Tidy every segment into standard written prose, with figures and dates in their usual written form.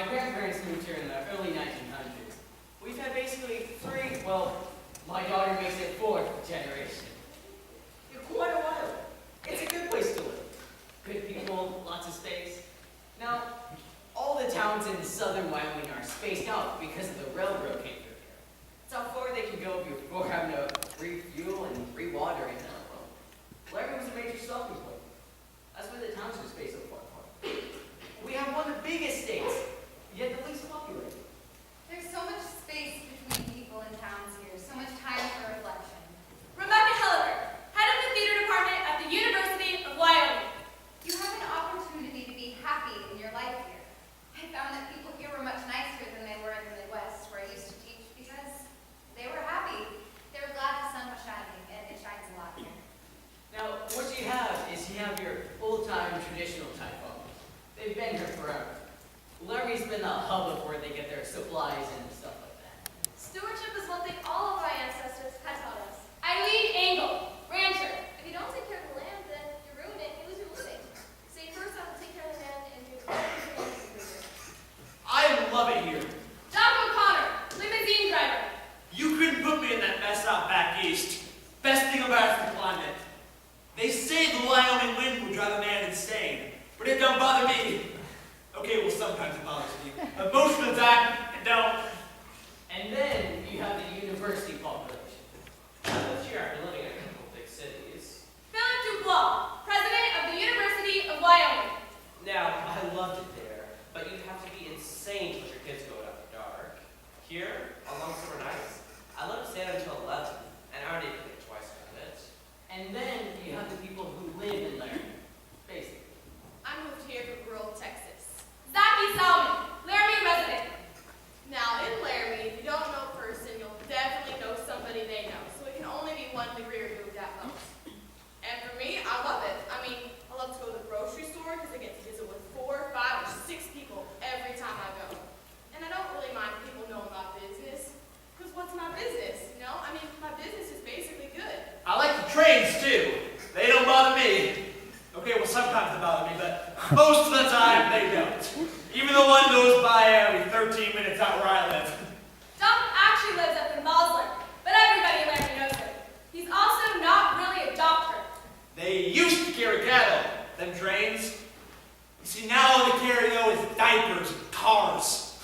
My grandparents moved here in the early 1900s. We've had basically three, well, my daughter makes it fourth generation. Quite a while. It's a good place to live. Good people, lots of space. Now, all the towns in southern Wyoming are spaced out because of the railroad came through here. It's how far they can go before having to refuel and re-water and Laramie was a major stopping point. That's why the towns are spaced so far apart. We have one of the biggest states, yet the least populated. There's so much space between people and towns here, so much time for reflection. Rebecca Helliver, head of the theater department at the University of Wyoming. You have an opportunity to be happy in your life here. I found that people here were much nicer than they were in the Midwest, where I used to teach, because they were happy. They were glad the sun was shining, and it shines a lot here. Now, what you have is you have your old-time traditional type homes. They've been here forever. Laramie's been the hub of where they get their supplies and stuff like that. Stewardship is one thing all of our ancestors had taught us. Eileen Engel, rancher. If you don't take care of the land, then you ruin it, you lose your living. So you first have to take care of the land and do everything. I love it here. Doc O'Connor, limousine driver. You couldn't put me in that mess out back east. Best thing about the climate. They say the Wyoming wind will drive a man insane, but it don't bother me. Okay, well, sometimes it bothers me. But most of the time, it don't. And then you have the university population. This year after living in a couple big cities. Philip Dubois, president of the University of Wyoming. Now, I loved it there, but you'd have to be insane to let your kids go out after dark. Here, on long summer nights, I let them stay out until 11, and I already think twice about it. And then you have the people who live in Laramie, basically. I moved here from rural Texas. Zachy Salmon, Laramie resident. Now, in Laramie, if you don't know a person, you'll definitely know somebody they know. So it can only be 1 degree removed at most. And for me, I love it. I mean, I love to go to the grocery store because I get to visit with 4, 5, or 6 people every time I go. And I don't really mind people knowing my business. Because what's my business, you know? I mean, my business is basically good. I like the trains, too. They don't bother me. Okay, well, sometimes they bother me, but most of the time, they don't. Even the one goes by every 13 minutes out where I live. Doc actually lives up in Bosler, but everybody in Laramie knows him. He's also not really a doctor. They used to carry cattle, them trains. You see, now all they carry, though, is diapers and cars.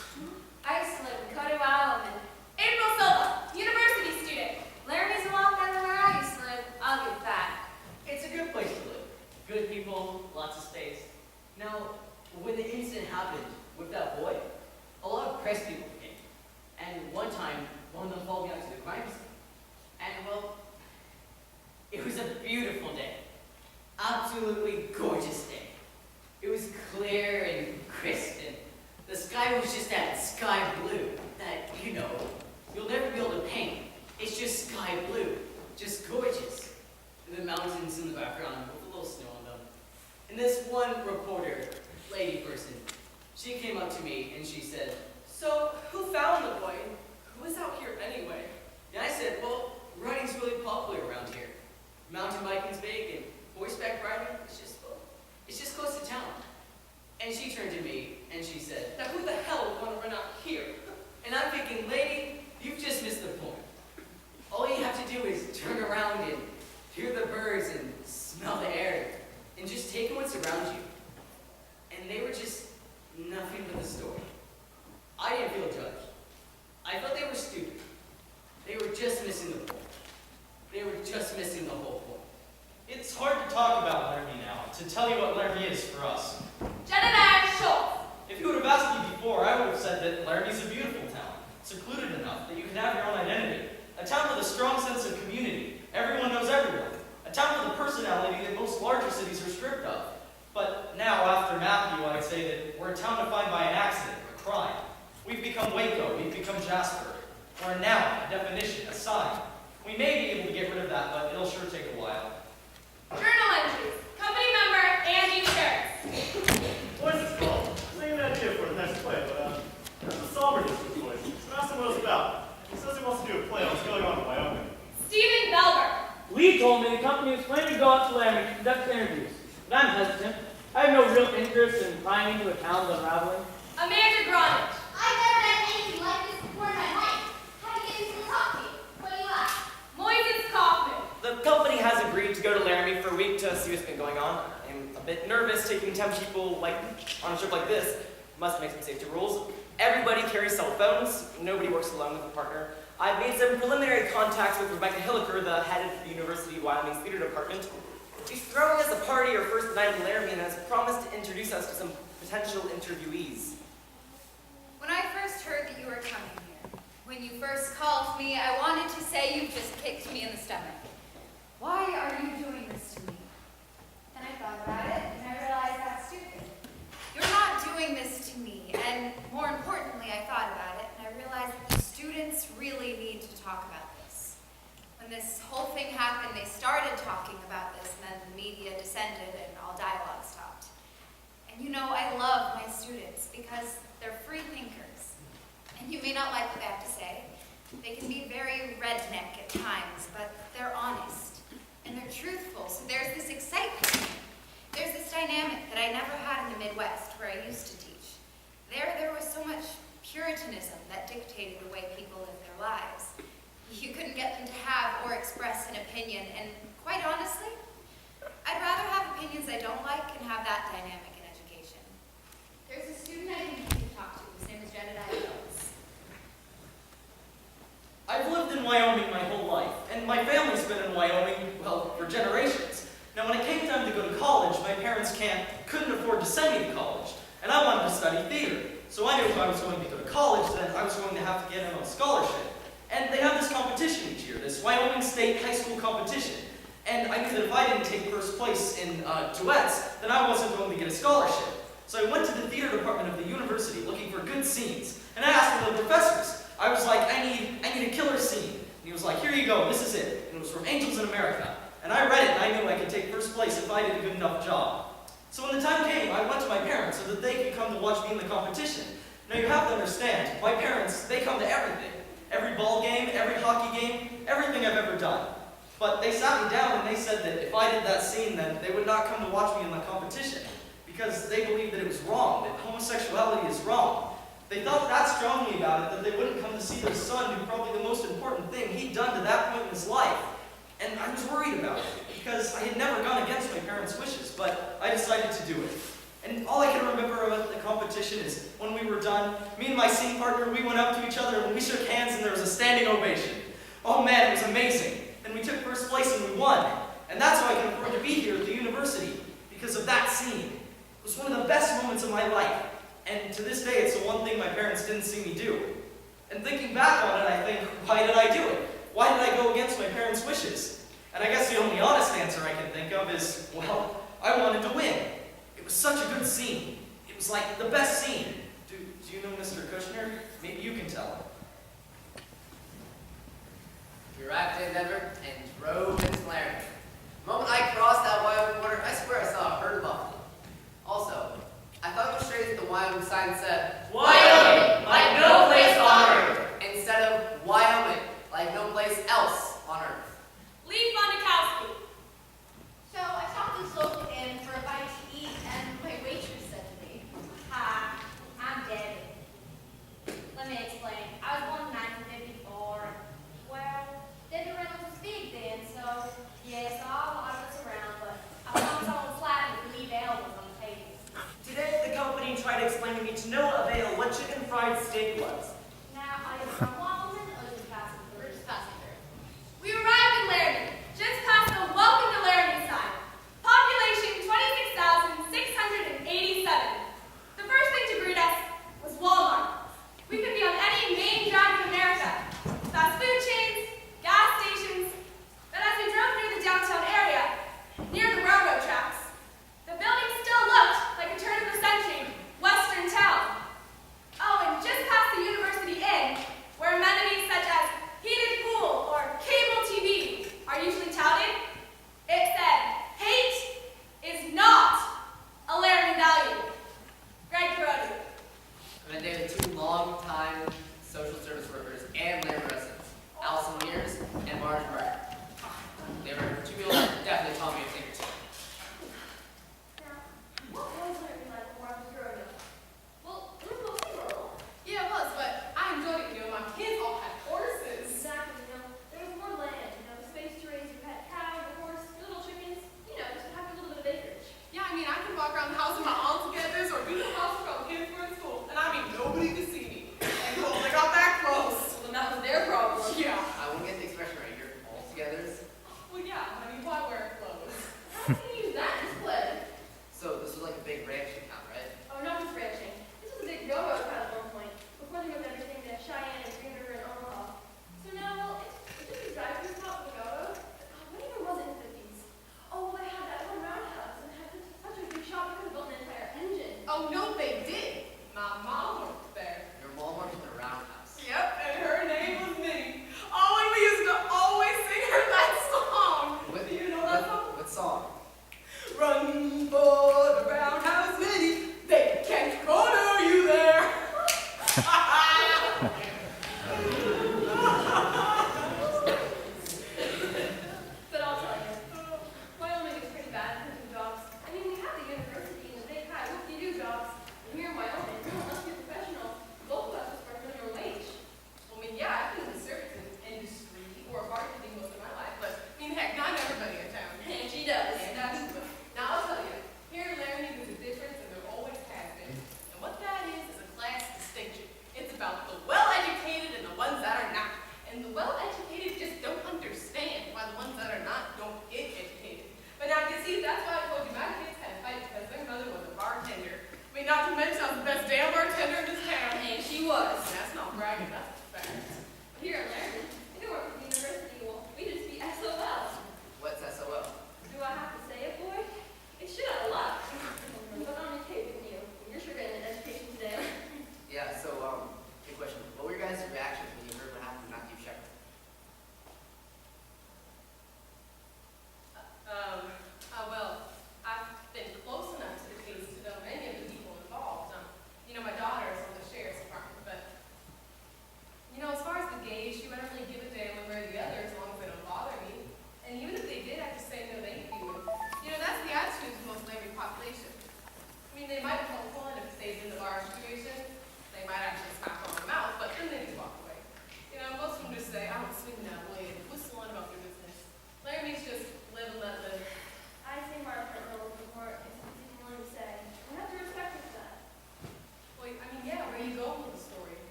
I used to live in Cody, Wyoming. April Silva, university student. Laramie's a lot better than where I used to live, I'll give that. It's a good place to live. Good people, lots of space. Now, when the incident happened with that boy, a lot of press people came. And one time, one of them followed me out to the crime scene. And, well, it was a beautiful day. Absolutely gorgeous day. It was clear and crisp, and the sky was just that sky blue that, you know, you'll never be able to paint. It's just sky blue, just gorgeous. And the mountains in the background with a little snow on them. And this one reporter, lady person, she came up to me and she said, So, who found the boy? Who is out here anyway? and I said, well, runnings's really popular around here. Mountain biking's big and horseback riding, it's just close to town. And she turned to me and she said, Now, who the hell would want to run out here? and I'm thinking, lady, you've just missed the point. All you have to do is turn around and hear the birds and smell the air and just take in what's around you. And they were just nothing but the story. I didn't feel judged. I thought they were stupid. They were just missing the point. They were just missing the whole point. It's hard to talk about Laramie now, to tell you what Laramie is for us. Jedediah Schultz. If you would have asked me before, I would have said that Laramie's a beautiful town, secluded enough that you can have your own identity. A town with a strong sense of community. Everyone knows everyone. A town with a personality that most larger cities are stripped of. But now, after Matthew, I'd say that we're a town defined by an accident, a crime. We've become Waco, we've become Jasper. We're a noun, a definition, a sign. We may be able to get rid of that, but it'll sure take a while. Journal entries. Company member Andy Schertz. What's this called? I think an idea for the next play, but that's a Somber District voice. So ask him what it's about. He says he wants to do a play on what's going on in Wyoming. Stephen Belber. Lee told me the company was planning to go out to Laramie to conduct interviews, but I'm hesitant. I have no real interest in prying into a town's unraveling. Amanda Grani. anytime people, like, on a trip like this, must make some safety rules. Everybody carries cell phones. Nobody works alone with a partner. I've made some preliminary contacts with Rebecca Hilliker, the head of the University of Wyoming's theater department. She's throwing us a party our first night in Laramie and has promised to introduce us to some potential interviewees. When I first heard that you were coming here, when you first called me, I wanted to say you just kicked me in the stomach. Why are you doing this to me? Then I thought about it, and I realized that's stupid. You're not doing this to me, and more importantly, I thought about it, and I realized that the students really need to talk about this. When this whole thing happened, they started talking about this, and then the media descended, and all dialogue stopped. And you know, I love my students because they're free thinkers. And you may not like what they have to say. They can be very redneck at times, but they're honest. And they're truthful, so there's this excitement. There's this dynamic that I never had in the Midwest, where I used to teach. There was so much Puritanism that dictated the way people live their lives. You couldn't get them to have or express an opinion, and quite honestly, I'd rather have opinions I don't like and have that dynamic in education. There's a student I think you can talk to. His name is Jedediah Phillips. I've lived in Wyoming my whole life, and my family's been in Wyoming, well, for generations. Now, when it came time to go to college, my parents couldn't afford to send me to college, and I wanted to study theater. So I knew if I was going to go to college, then I was going to have to get in on a scholarship. And they have this competition each year, this Wyoming State High School competition. And I knew that if I didn't take first place in duets, then I wasn't going to get a scholarship. So I went to the theater department of the university looking for good scenes, and I asked one of the professors. I was like, I need a killer scene. And he was like, here you go, this is it. And it was from Angels in America. And I read it, and I knew I could take first place if I did a good enough job. So when the time came, I went to my parents so that they could come to watch me in the competition. Now you have to understand, my parents, they come to everything. Every ball game, every hockey game, everything I've ever done. But they sat me down and they said that if I did that scene, then they would not come to watch me in the competition because they believed that it was wrong, that homosexuality is wrong. They thought that strongly about it, that they wouldn't come to see their son do probably the most important thing he'd done to that point in his life. And I was worried about it because I had never gone against my parents' wishes, but I decided to do it. And all I can remember about the competition is when we were done, me and my scene partner, we went up to each other and we shook hands and there was a standing ovation. Oh man, it was amazing. And we took first place and we won. And that's why I can afford to be here at the university, because of that scene. It was one of the best moments of my life. And to this day, it's the one thing my parents didn't see me do. And thinking back on it, I think, why did I do it? Why did I go against my parents' wishes? And I guess the only honest answer I can think of is, well, I wanted to win. It was such a good scene. It was like the best scene. Do you know Mr. Kushner? Maybe you can tell him. We arrived in Denver and drove into Laramie. The moment I crossed that Wyoming border, I swear I saw a herd of buffalo. Also, I thought it was strange that the Wyoming sign said, Wyoming, like no place on earth. instead of Wyoming, like no place else on earth. Lee Fondakowski. So I stopped at this local inn for a bite to eat, and my waitress said to me, "Hi, I'm Debbie. Let me explain. I was born in 1954. Well, Debbie Reynolds was big then, so yeah, saw a lot of us around, but I found someone flat with Lee Bell was on the table. Today, the company tried to explain to me to no avail what chicken fried steak was. Now, are you from Wyoming or just passing through? We're just passing through. We arrived in Laramie, just past the Welcome to Laramie sign. Population 26,687. The first thing to greet us was Walmart. We could be on any main drag in America. Fast food chains, gas stations. But as we drove through the downtown area, near the railroad tracks, the building still looked like a turn of the century western town. Oh, and just past the University Inn, where amenities such as heated pool or cable TV are usually touted, it said, hate is not a Laramie value. Greg Carodi. And they were two long-time social service workers and Laramie residents, Allison Mears and Marge Breyer. They were two people that definitely taught me a thing or two. Now, what was Laramie like before I was growing up? Well, it was mostly rural. Yeah, it was, but I enjoyed it. You know, my kids all had horses. Exactly, there was more land, space to raise your pet cow, your horse, your little chickens, just to have a little bit of acreage. Yeah, I mean, I could walk around the house in my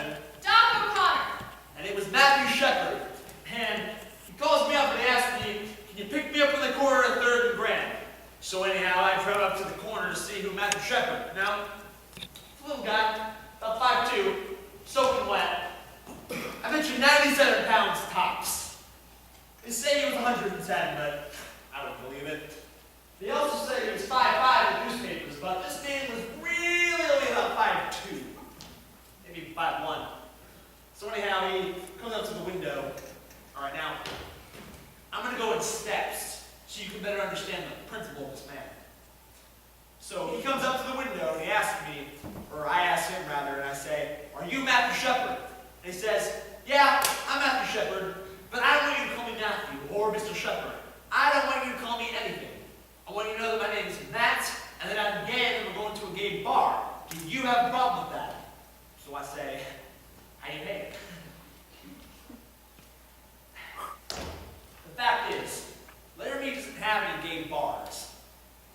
7, Doc O'Connor. and it was Matthew Shepard. And he calls me up and he asks me, can you pick me up in the corner at 3rd and Grand? So anyhow, I drove up to the corner to see who Matthew Shepard. Now, little guy, about 5'2", soaking wet. I bet you 97 pounds tops. They say he was 110, but I don't believe it. They also say he was 5'5" in the newspapers, but this man was really only about 5'2", maybe 5'1". So anyhow, he comes up to the window. All right, now, I'm going to go in steps so you can better understand the principle of this man. So he comes up to the window and he asks me, or I ask him rather, and I say, are you Matthew Shepard? And he says, yeah, I'm Matthew Shepard, but I don't want you to call me Matthew or Mr. Shepard. I don't want you to call me anything. I want you to know that my name is Matt, and that I'm gay and we're going to a gay bar. Do you have a problem with that? So I say, how you pay? The fact is, Laramie doesn't have any gay bars.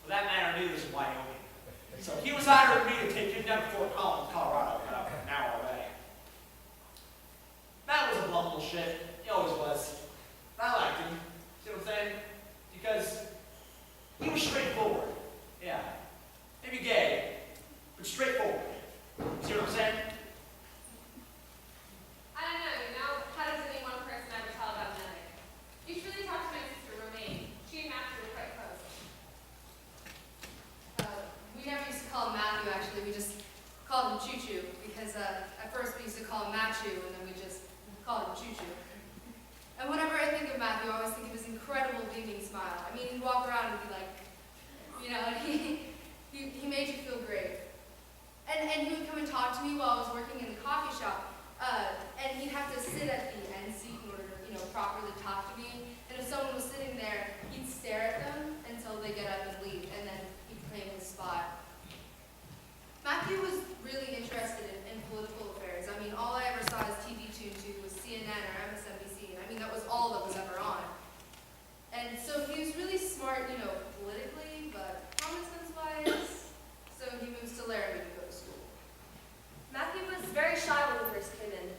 For that matter, neither does Wyoming. So he was hiring me to take him down to Fort Collins, Colorado, about an hour away. Matt was a bum little shit. He always was. But I liked him. See what I'm saying? Because he was straightforward. Yeah. Maybe gay, but straightforward. See what I'm saying? I don't know, how does any one person ever tell about another? You should really talk to my sister, Romaine. She and Matthew were quite close. We never used to call him Matthew, actually. We just called him Choo Choo, because at first we used to call him Machu, and then we just called him Choo Choo. And whenever I think of Matthew, I always think of his incredible beaming smile. I mean, he'd walk around and be like, and he made you feel great. And he would come and talk to me while I was working in the coffee shop, and he'd have to sit at the end seat in order to, properly talk to me. And if someone was sitting there, he'd stare at them until they get up and leave, and then he'd claim his spot. Matthew was really interested in political affairs. I mean, all I ever saw his TV tuned to was CNN or MSNBC, and I mean, that was all that was ever on. And so he was really smart, politically, but common sense-wise, so he moves to Laramie to go to school. Matthew was very shy when he first came in.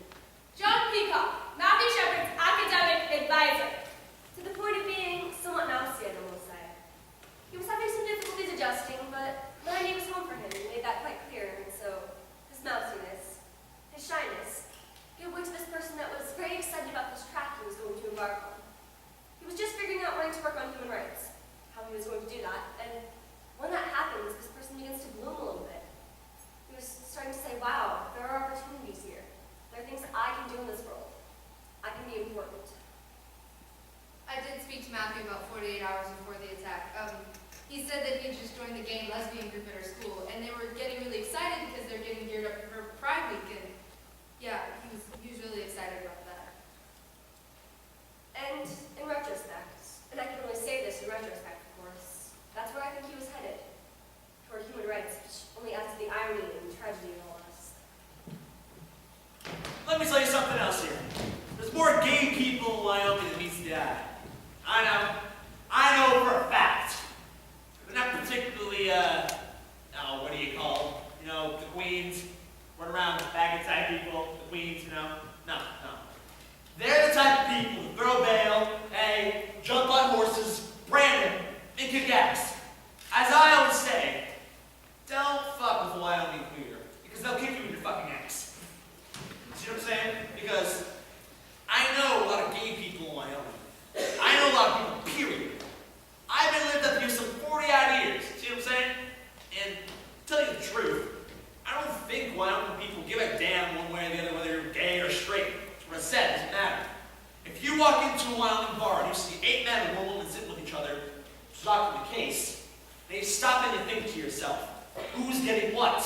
John Peacock, Matthew Shepard's academic advisor, to the point of being somewhat mousy, I'd almost say. He was having some difficulties adjusting, but Laramie was home for him and made that quite clear, and so his mousiness, his shyness, gave way to this person that was very excited about this track he was going to embark on. He was just figuring out wanting to work on human rights, how he was going to do that, and when that happens, this person begins to bloom a little bit. He was starting to say, wow, there are opportunities here. There are things that I can do in this world. I can be important. I did speak to Matthew about 48 hours before the attack. He said that he had just joined the gay and lesbian group at our school, and they were getting really excited because they're getting geared up for Pride Week, and yeah, he was really excited about that. And in retrospect, and I can only say this in retrospect, of course, that's where I think he was headed, toward human rights, which only adds to the irony and tragedy in all this. Let me tell you something else here. There's more gay people in Wyoming than meets the eye. I know for a fact. They're not particularly, what do you call them? The queens, run around with faggot type people, the queens, No. They're the type of people who throw bail, hay, jump on horses, brand them, and kick ass. As I always say, don't fuck with a Wyoming queer, because they'll kick you in your fucking ass. See what I'm saying? Because I know a lot of gay people in Wyoming. I know a lot of people, period. I've been lived up here some 40-odd years. See what I'm saying? And to tell you the truth, I don't think Wyoming people give a damn one way or the other whether you're gay or straight. What I said doesn't matter. If you walk into a Wyoming bar and you see 8 men and 1 woman sitting with each other, which is often the case, then you stop and you think to yourself, who's getting what?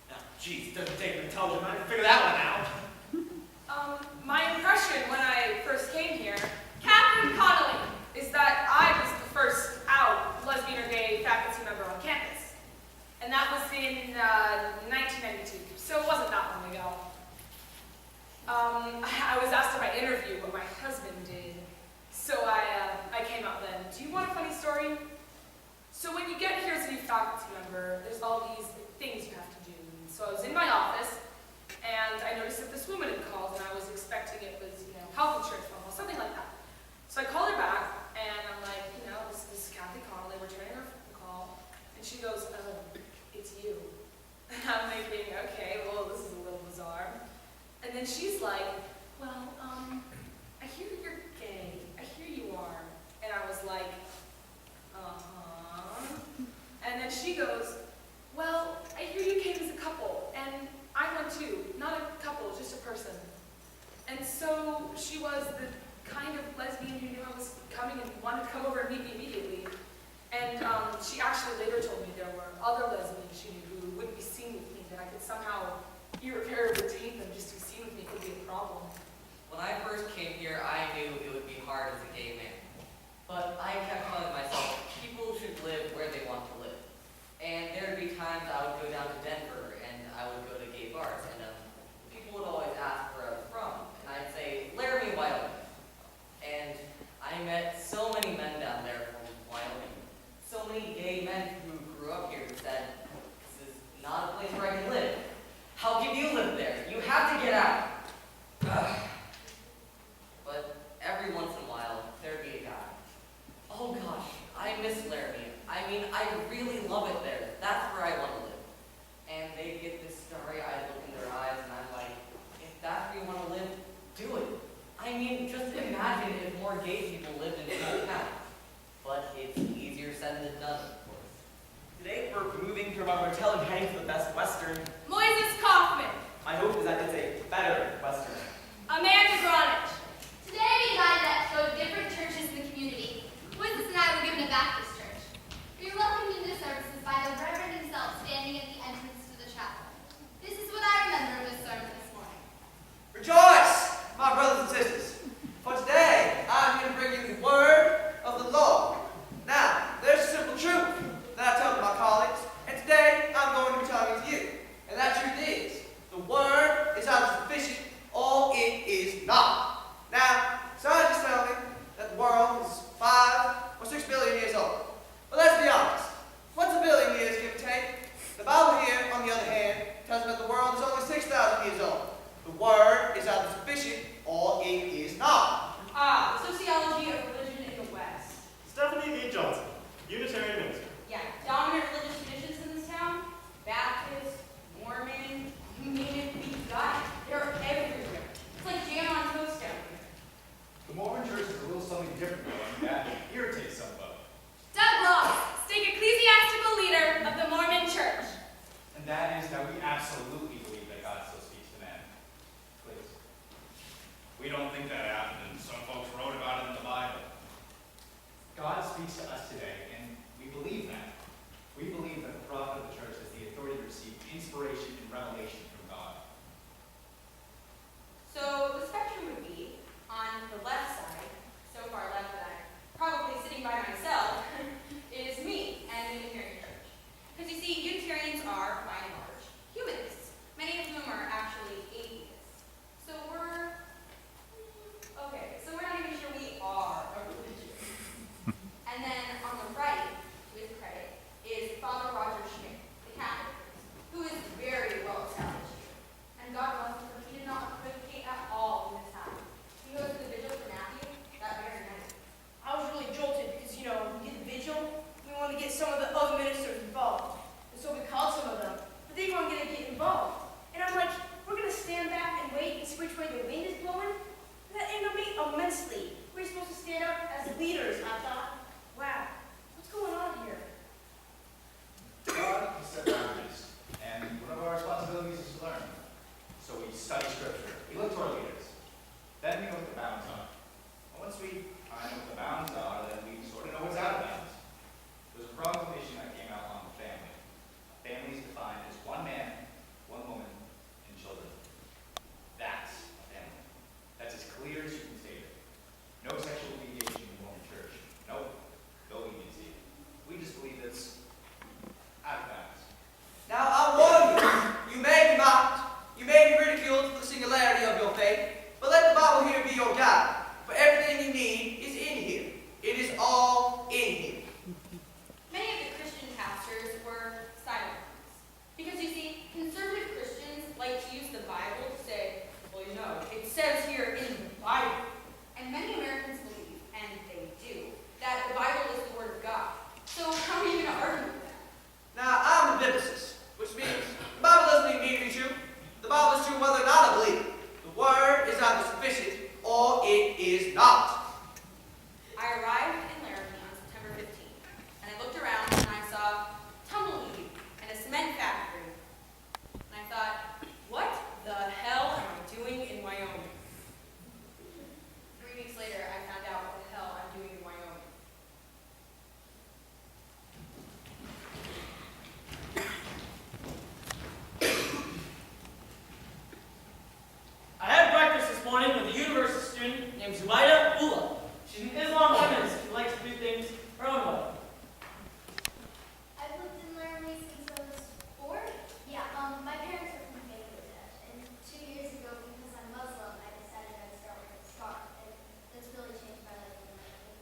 Now, geez, it doesn't take an intelligent mind to figure that one out. My impression when I first came here, Catherine Connolly, is that I was the first out lesbian or gay faculty member on campus. And that was in 1992, so it wasn't that long ago. I was asked in my interview what my husband did, so I came out then. Do you want a funny story? So when you get here as a new faculty member, there's all these things you have to do. So I was in my office, then she's like, well, I hear you're gay. I hear you are. And I was like, uh-huh. And then she goes, well, I hear you came as a couple, and I went too. Not a couple, just a person. And so she was the kind of lesbian who knew I was coming and wanted to come over and meet me immediately. And she actually later told me there were other lesbians she knew who wouldn't be seen with me, that I could somehow irreparably taint them just to be seen with me could be a problem. When I first came here, I knew it would be hard as a gay man. But I kept telling myself, people should live where they want to live. And there would be times I would go down to Denver and I would go to gay bars, and people would always ask where I was from. And I'd say, Laramie, Wyoming. And I met so many men down there from Wyoming. So many gay men who grew up here who said, this is not a place where I can live. How can you live there? You have to get out. Ugh. But every once in a while, there'd be a guy. Oh gosh, I miss Laramie. I mean, I really love it there. That's where I want to live. And they get this starry-eyed look in their eyes, and I'm like, if that's where you want to live, do it. I mean, just imagine if more gay people lived in small towns. But it's easier said than done, of course. Today we're moving from our hotel and heading to the Best Western. Moises Kaufman. My hope is that it's a better Western. Amanda Gronich. Today we invited us to go to different churches in the community. Moises and I were given a Baptist church. We were welcomed into services by the Reverend himself standing at the entrance to the chapel. This is what I remember of his sermon this morning. Rejoice, my brothers and sisters, for today I'm going to bring you the word of the Lord. Now, there's a simple truth that I tell to my colleagues, and today I'm going to be telling it to you. And that truth is, the word is either sufficient or it is not. Now, scientists tell me that the world is 5 or 6 billion years old. But let's be honest, what's a billion years, give or take? The Bible here, on the other hand, tells me that the world is only 6,000 years old. The word is either sufficient or it is not. Sociology of religion in the West. Stephanie E. Johnson, Unitarian minister. Yeah, dominant religious traditions in this town. Baptist, Mormon, you name it, we've got it. They're everywhere. It's like jam on toast down here. The Mormon church is a little something different though, and that irritates some folks. Doug Ross, stake ecclesiastical leader of the Mormon Church. And that is that we absolutely believe that God still speaks to men. Please. We don't think that happened, and some folks wrote about it in the Bible. God speaks to us today, and we believe that. We believe that the prophet of the church has the authority to receive inspiration and revelation from God. So the spectrum would be, on the left side, so far left that I'm probably sitting by myself, is me and the Unitarian Church. Because you see, Unitarians are, by and large, humanists, many of whom are actually atheists. So we're not even sure we are a religion. And then on the right, to his credit, is Father Roger Schmidt, the Catholic priest, who is very well established here. And God bless him, he did not equivocate at all in his time. He goes to the vigil for Matthew that very night. I was really jolted because, we did the vigil, we wanted to get some of the other ministers involved. And so we called some of them, but they weren't going to get involved. And I'm like, we're going to stand back and wait and see which way the wind is blowing? That angered me immensely. We're supposed to stand up as leaders. I thought, wow, what's going on here? God has set boundaries, and one of our responsibilities is to learn. So we study Scripture. We look to our leaders. Then we know what the bounds are. And once we find what the bounds are, then we sort of know what's out of bounds. There's a proclamation that came out on the family. A family is defined as one man, one woman, and children. That's a family. That's as clear as you can state it. No sexual deviation in the Mormon church. Nope. No leniency. We just believe it's out of bounds. Now, I warn you, you may be mocked, you may be ridiculed for the singularity of your faith, but let the Bible here be your guide. For everything you need is in here. It is all in here. Many of the Christian pastors were silent ones. Because you see, conservative Christians like to use the Bible to say, well, it says here in the Bible. And many Americans believe, and they do, that the Bible is the Word of God. So how are you going to argue with that? Now, I'm a biblicist, which means the Bible doesn't need me to be true. The Bible is true whether or not I believe it. The did not. I arrived in Laramie on September 15th, and I looked around and I saw tumbleweed and a cement factory. And I thought, what the hell am I doing in Wyoming? 3 weeks later, I found out what the hell I'm doing in Wyoming. I had breakfast this morning with a university student named Zubaida Ullah. She's an Islam feminist who likes to do things her own way. I've lived in Laramie since I was 4. Yeah, my parents are from Bangladesh, and 2 years ago, because I'm Muslim, I decided I would start wearing a scarf, and that's really changed my life in Laramie.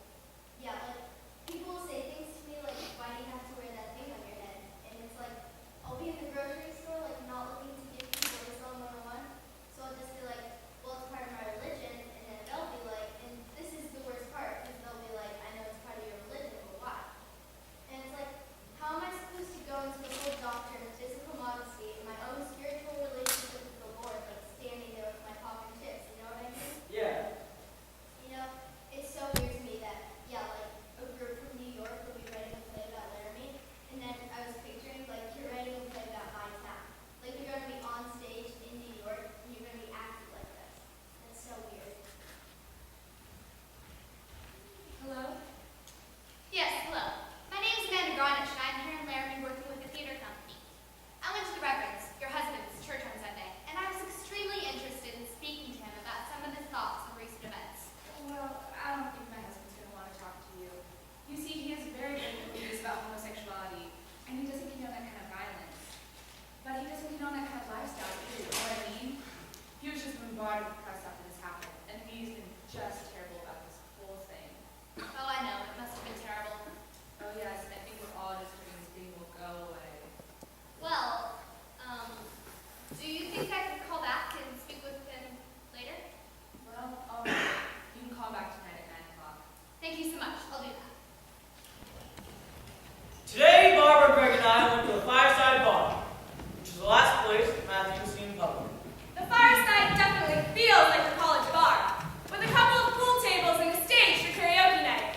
Yeah, like, people will say things to me like, why do you have to wear that thing on your head? And it's like, I'll be in the grocery store, like, not looking to give people Islam 101, so I'll just be like, well, it's part of my religion, and then they'll be like, and this is the worst part, because they'll be like, I know it's part of your religion, but why? And it's like, how am I supposed to go into the whole doctrine of physical modesty and my own spiritual relationship with the Lord, like standing there with my pop and chips, you know what I mean? Yeah. You know, it's so weird to me that, yeah, like, a group from New York will be writing a play about Laramie, and then I was picturing, like, you're writing a play about my town. Like, you're going to be on stage in New York, and you're going to be acting like this. That's so weird. Hello? Yes, hello. My name is Amanda Gronish, and I'm here in Laramie working with the theater company. I went to the Reverend's, your husband's, church on Sunday, and I was extremely interested in speaking to him about some of his thoughts on recent events. Well, I don't think my husband's going to want to talk to you. You see, he has very big beliefs about homosexuality, and he doesn't condone that kind of violence. But he doesn't condone that kind of lifestyle, too, you know what I mean? He was just bombarded with press after this happened, and he's been just terrible about this whole thing. Oh, I know, it must have been terrible. Oh, yes, I think we're all just hoping this thing will go away. Well, do you think I could call back and speak with him later? Well, all right. You can call back tonight at 9 o'clock. Thank you so much. I'll do that. Today, Barbara, Greg, and I went to the Fireside Bar, which is the last place Matthew was seen in public. The Fireside definitely feels like a college bar, with a couple of pool tables and a stage for karaoke night.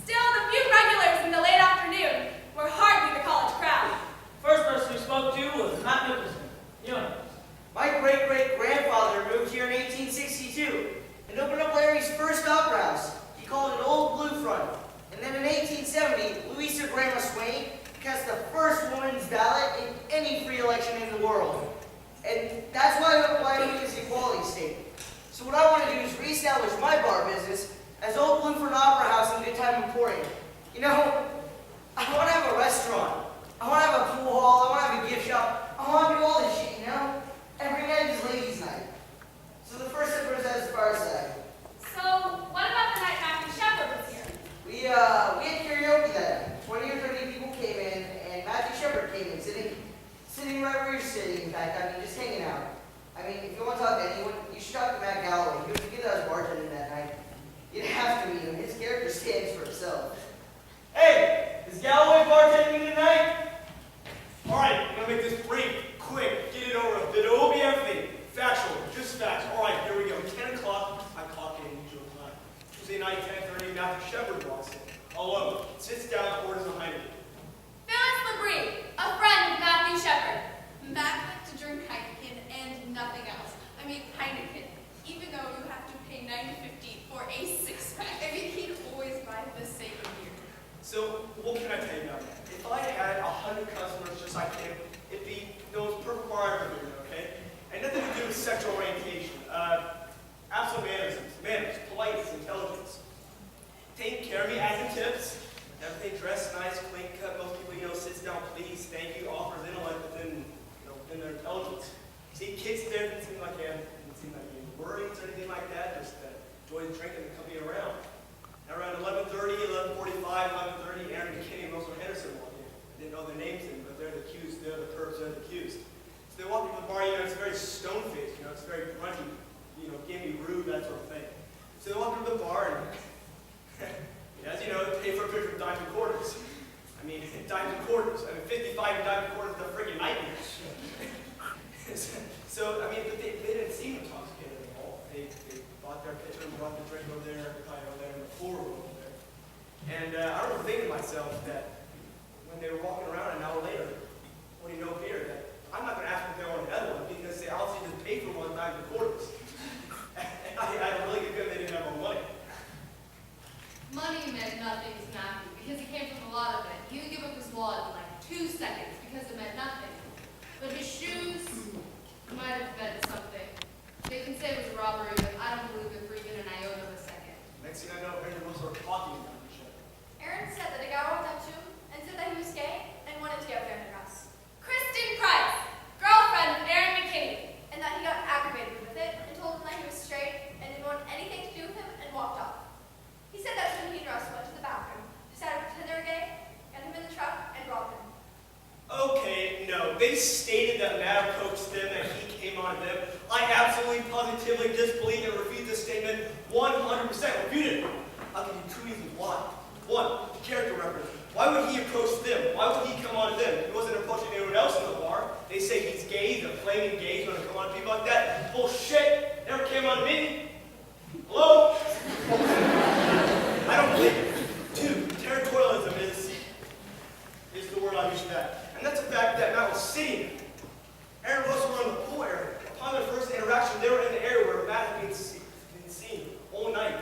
Still, the few regulars in the late afternoon were hardly the college crowd. First person we spoke to was Matt Nicholson. You know. My great-great-grandfather moved here in 1862 and opened up Larry's first opera house. He called it Old Blue Front. And then in 1870, Louisa Grandma Swain cast the first woman's ballot in any free election in the world. And that's why Wyoming is an equality state. So what I want to do is reestablish my bar business as Old Blue Front Opera House and Good Time Emporium. You know, I want to have a restaurant. I want to have a pool hall. I want to have a gift shop. I want to do all this shit, you know? Every night is ladies' night. So the first step was as Fireside. So, what about the night Matthew Shepard was here? We had karaoke that night. 20 or 30 people came in, and Matthew Shepard came in, sitting right where you're sitting, in fact. I mean, just hanging out. I mean, if you want to talk to anyone, you should talk to Matt Galloway. He was the kid that was bartending that night. You'd have to meet him. His character stands for himself. Hey, is Galloway bartending tonight? All right, I'm gonna make this brief, quick, get it over with. It will be everything. Factual, just facts. All right, here we go. 10 o'clock, I clock in usual time. Tuesday night, 10:30, Matthew Shepard walks in. Alone, sits down, orders behind me. Phyllis LeBrie, a friend of Matthew Shepard. Matt likes to drink Heineken and nothing else. I mean, Heineken, even though you have to pay $9.50 for a six-pack. I mean, he'd always buy the same beer. So, what can I tell you about that? If I had 100 customers just like him, it'd be those perfect bar everywhere, okay? And nothing to do with sexual orientation. Absolute manners, politeness, intelligence. Taking care of me, as in tips. Everything dressed nice, clean cut. Most people, sits down, please, thank you, offers intellect within their intelligence. See, kids there didn't seem like him, didn't seem like any worries or anything like that. Just enjoy drinking and company around. Now around 11:30, 11:45, 11:30, Aaron McKinney and Roosevelt Henderson walked in. I didn't know their names then, but they're the accused. They're the perps. They're the accused. So they walk into the bar. It's very stone-faced. It's very grungy. Gimme, rude, that sort of thing. So they walk into the bar and, as you know, they pay for a picture of dimes and quarters. I mean, dimes and quarters. 55 dimes and quarters is a friggin' nightmare. So, but they didn't seem intoxicated at all. they bought their pitcher and brought the drink over there, the pie over there, and the pool room over there. And I remember thinking to myself that when they were walking around an hour later, when you know beer, that I'm not going to ask if they want another one because they obviously just paid for one time the quarters. And I had a really good feeling they didn't have more money. Money meant nothing to Matthew because he came from a lot of it. He would give up his wallet in like 2 seconds because it meant nothing. But his shoes might have meant something. They can say it was a robbery, but I don't believe it for even an iota of a second. Next thing I know, Aaron and Will start talking about each other. Aaron said that a guy walked up to him and said that he was gay and wanted to get with Aaron and us. Kristen Price, girlfriend of Aaron McKinney. And that he got aggravated with it and told him that he was straight and didn't want anything to do with him and walked off. He said that when he and Russ went to the bathroom, decided to pretend they were gay, got him in the truck, and robbed him. Okay, no. They stated that Matt approached them and he came on them. I absolutely, positively disbelieve and refute this statement 100%. Refute it. I'll give you 2 reasons why. 1, character reference. Why would he approach them? Why would he come on to them? He wasn't approaching anyone else in the bar. They say he's gay, the flaming gay, he's going to come on to people like that. Bullshit. Never came on to me. Hello? I don't believe it. 2, territorialism is the word I use for that. And that's the fact that Matt was sitting. Aaron and Russell were in the pool area. Upon their first interaction, they were in the area where Matt had been seen all night.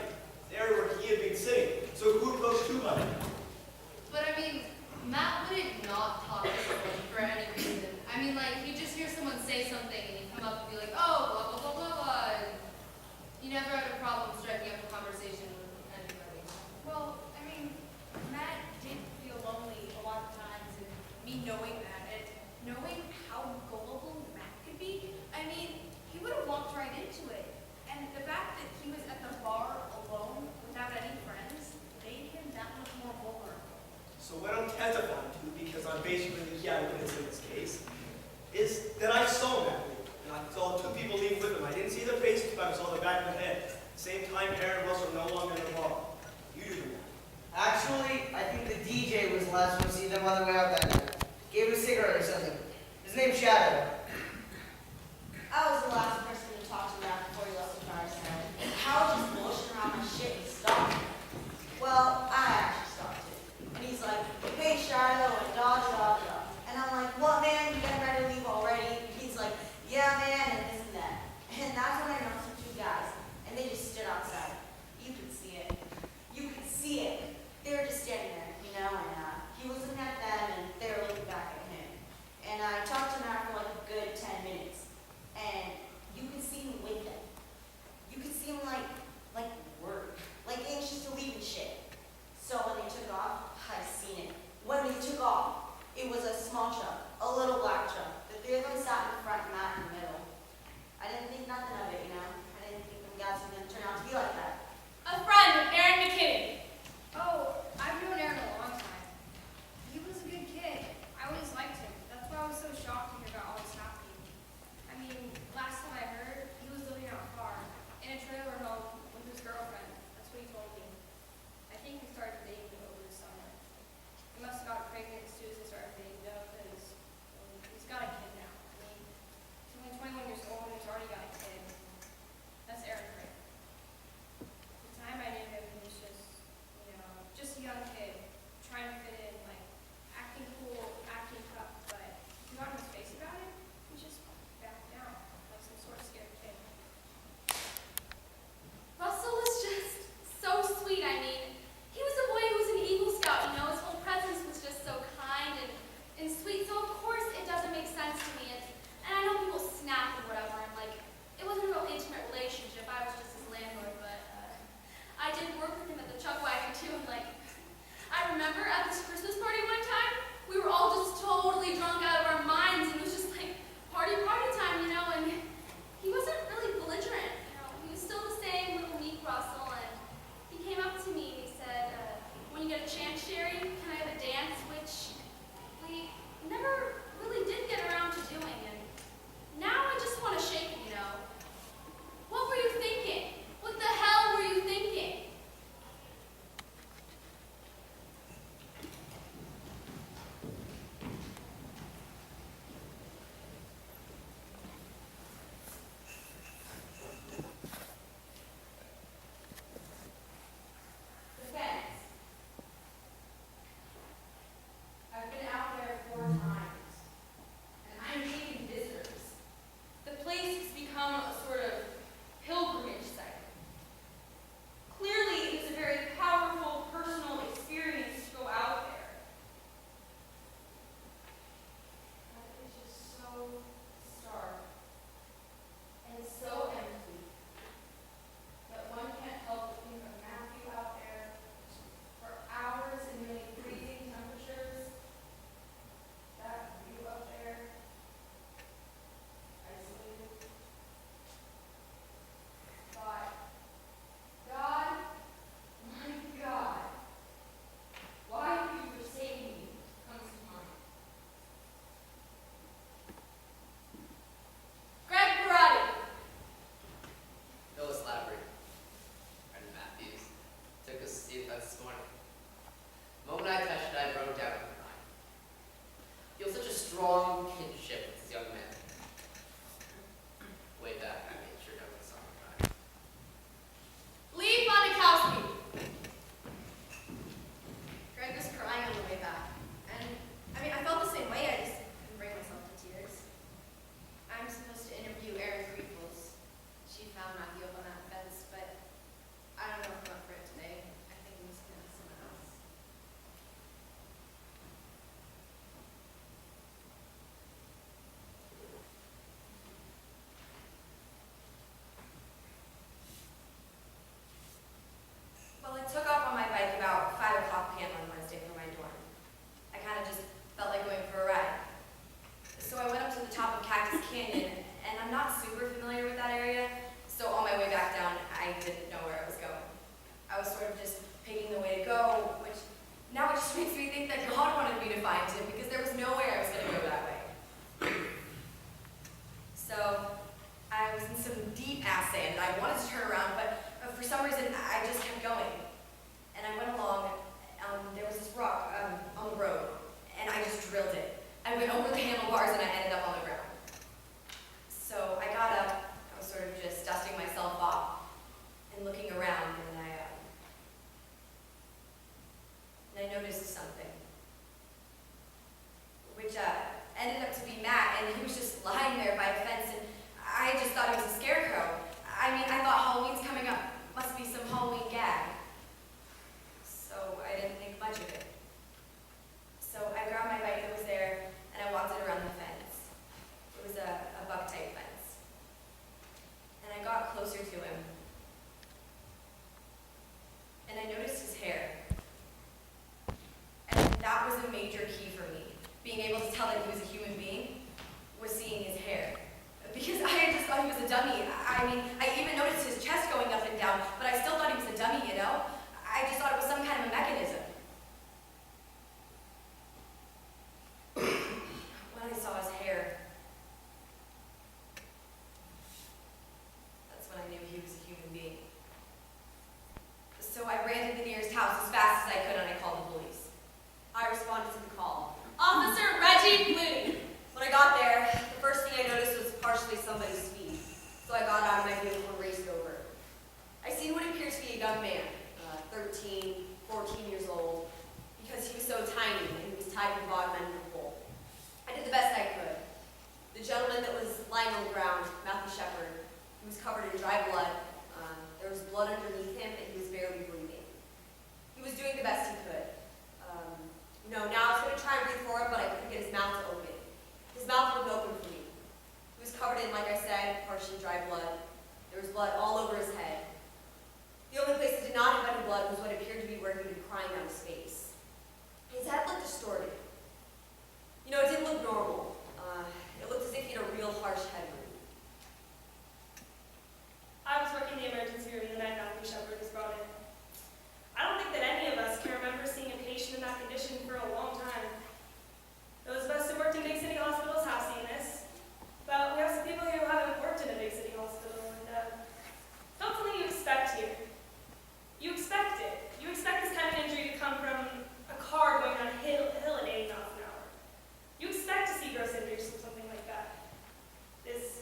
The area where he had been sitting. So who approached who by him? But I mean, Matt wouldn't not talk to someone for any reason. I mean, like, he'd just hear someone say something and he'd come up and be like, oh, blah, blah, blah, blah, blah. And he never had a problem striking up a conversation with anybody. Well, I mean, Matt did feel lonely a lot of times, and me knowing that, and knowing how gullible Matt could be, I mean, he would have walked right into it. And the fact that he was at the bar alone without any friends made him that much more vulnerable. So what I'm testifying to, because I'm basically the eyewitness in this case, is that I saw Matt leave. And I saw 2 people leave with him. I didn't see their faces, but I saw the back of the head. Same time, Aaron and Russell were no longer in the bar. You do that. Actually, I think the DJ was the last one to see them on the way out that night. Gave him a cigarette or something. His name's Shadow. I was the last person to talk to Matt before he left the fire side. How just bullshitting around my shit and stopped. Well, I actually stopped it. And he's like, hey, Shiloh, and da. And I'm like, what, man? You getting ready to leave already? And he's like, yeah, man, and this and that. And that's when I noticed the 2 guys. And they just stood outside. You could see it. You could see it. They were just standing there, you know, and he was looking at them, and they were looking back at him. And I talked to Matt for like a good familiar with that area. So on my way back down, I didn't know where I was going. I was sort of just picking the way to go, which now it just makes me think that God wanted me to find him because there was no way I was going to go that way. So I was in some deep ass sand. I wanted to turn around, but for some reason I just kept going. And I went along. There was this rock on the road, and I just drilled it. I went over the handlebars and I ended up on the ground. So I got up. I was sort of just dusting myself off and looking around, and I noticed something, which ended up to be Matt, and he was just lying there by a fence, and I just thought it was a scarecrow. I mean, I thought Halloween's coming up. Must be some Halloween gag. So I didn't think much of it. So I grabbed my bike that was there, and I walked it around the fence. It was a buck-type fence. And I got closer to him, and I noticed his hair. And that was a major key for me. Being able to tell that he was a human being was seeing his hair. Because I had just thought he was a dummy. I mean, I even noticed his chest going up and down, but I still thought he was a dummy, you know? I just thought it was some kind of a mechanism. When I saw his hair, that's when I knew he was a human being. So I ran to the nearest house as fast as I could, and I called the police. I responded to the call. Officer Reggie Looney. When I got there, the first thing I noticed was partially somebody's speed. So I got out of my vehicle and raced over. I seen what appeared to be a young man, 13, 14 years old, because he was so tiny and he was tied to the bottom end of the pole. I did the best I could. The gentleman that was lying on the ground, Matthew Shepard, he was covered in dry blood. There was blood underneath him, and he was barely breathing. He was doing the best he could. Now I was going to try and breathe for him, but I couldn't get his mouth to open. His mouth wouldn't open for me. He was covered in, like I said, partially dry blood. There was blood all over his head. The only place that did not have any blood was what appeared to be where he'd been crying out his face. His head looked distorted. It didn't look normal. It looked as if he had a real harsh head wound. I was working the emergency room the night Matthew Shepard was brought in. I don't think that any of us can remember seeing a patient in that condition for a long time. Those of us who worked in big city hospitals have seen this, but we have some people here who haven't worked in a big city hospital, and not something you expect here. You expect it. You expect this kind of injury to come from a car going down a hill at 80 miles an hour. You expect to see gross injuries from something like that. This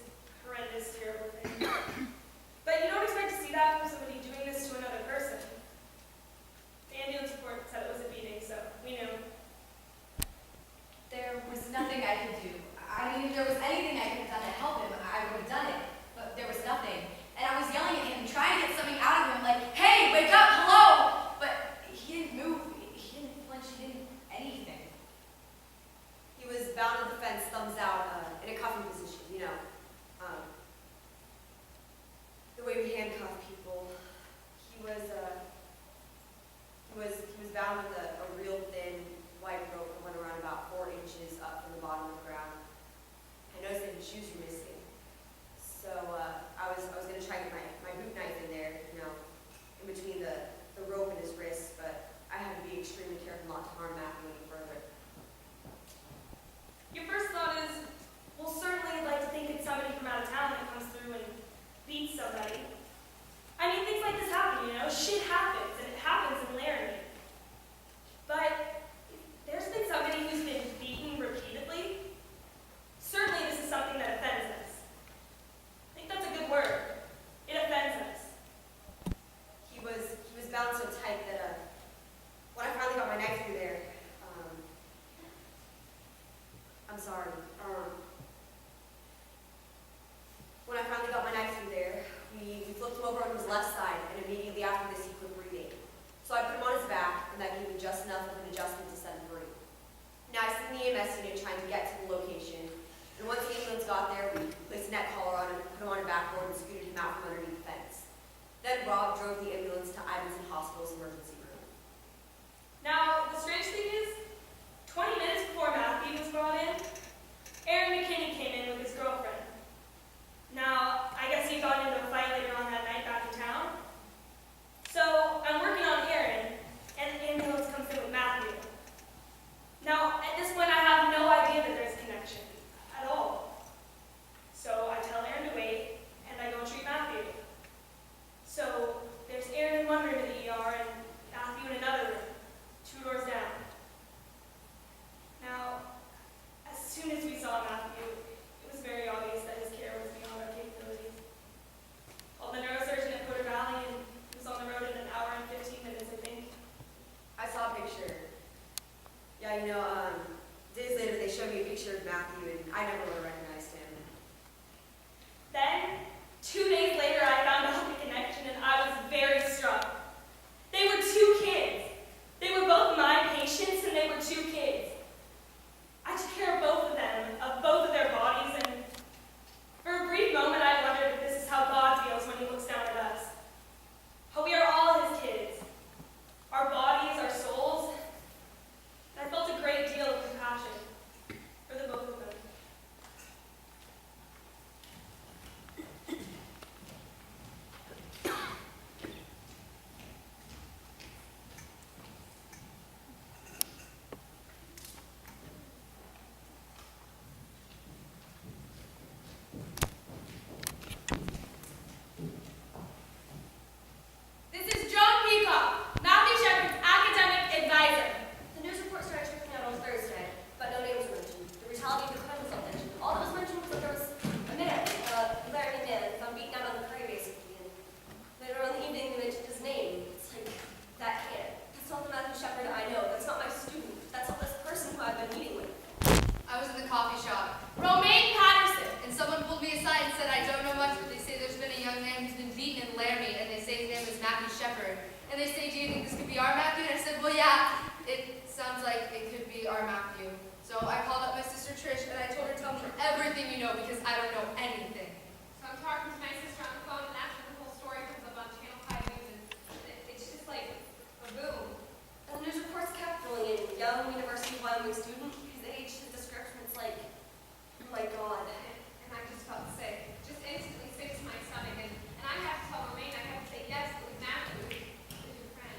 Matthew Shepard. And they say, do you think this could be our Matthew? And I said, well, yeah, it sounds like it could be our Matthew. So I called up my sister Trish and I told her, tell me everything you know because I don't know anything. So I'm talking to my sister on the phone, and that's when the whole story comes up on Channel 5 News, and it's just like a boom. And the news reports kept rolling in. Young University of Wyoming student, his age, his description, it's like, oh my God. And I just felt sick, just instantly sick to my stomach, and I have to tell Romaine, I have to say, yes, it was Matthew, is your friend.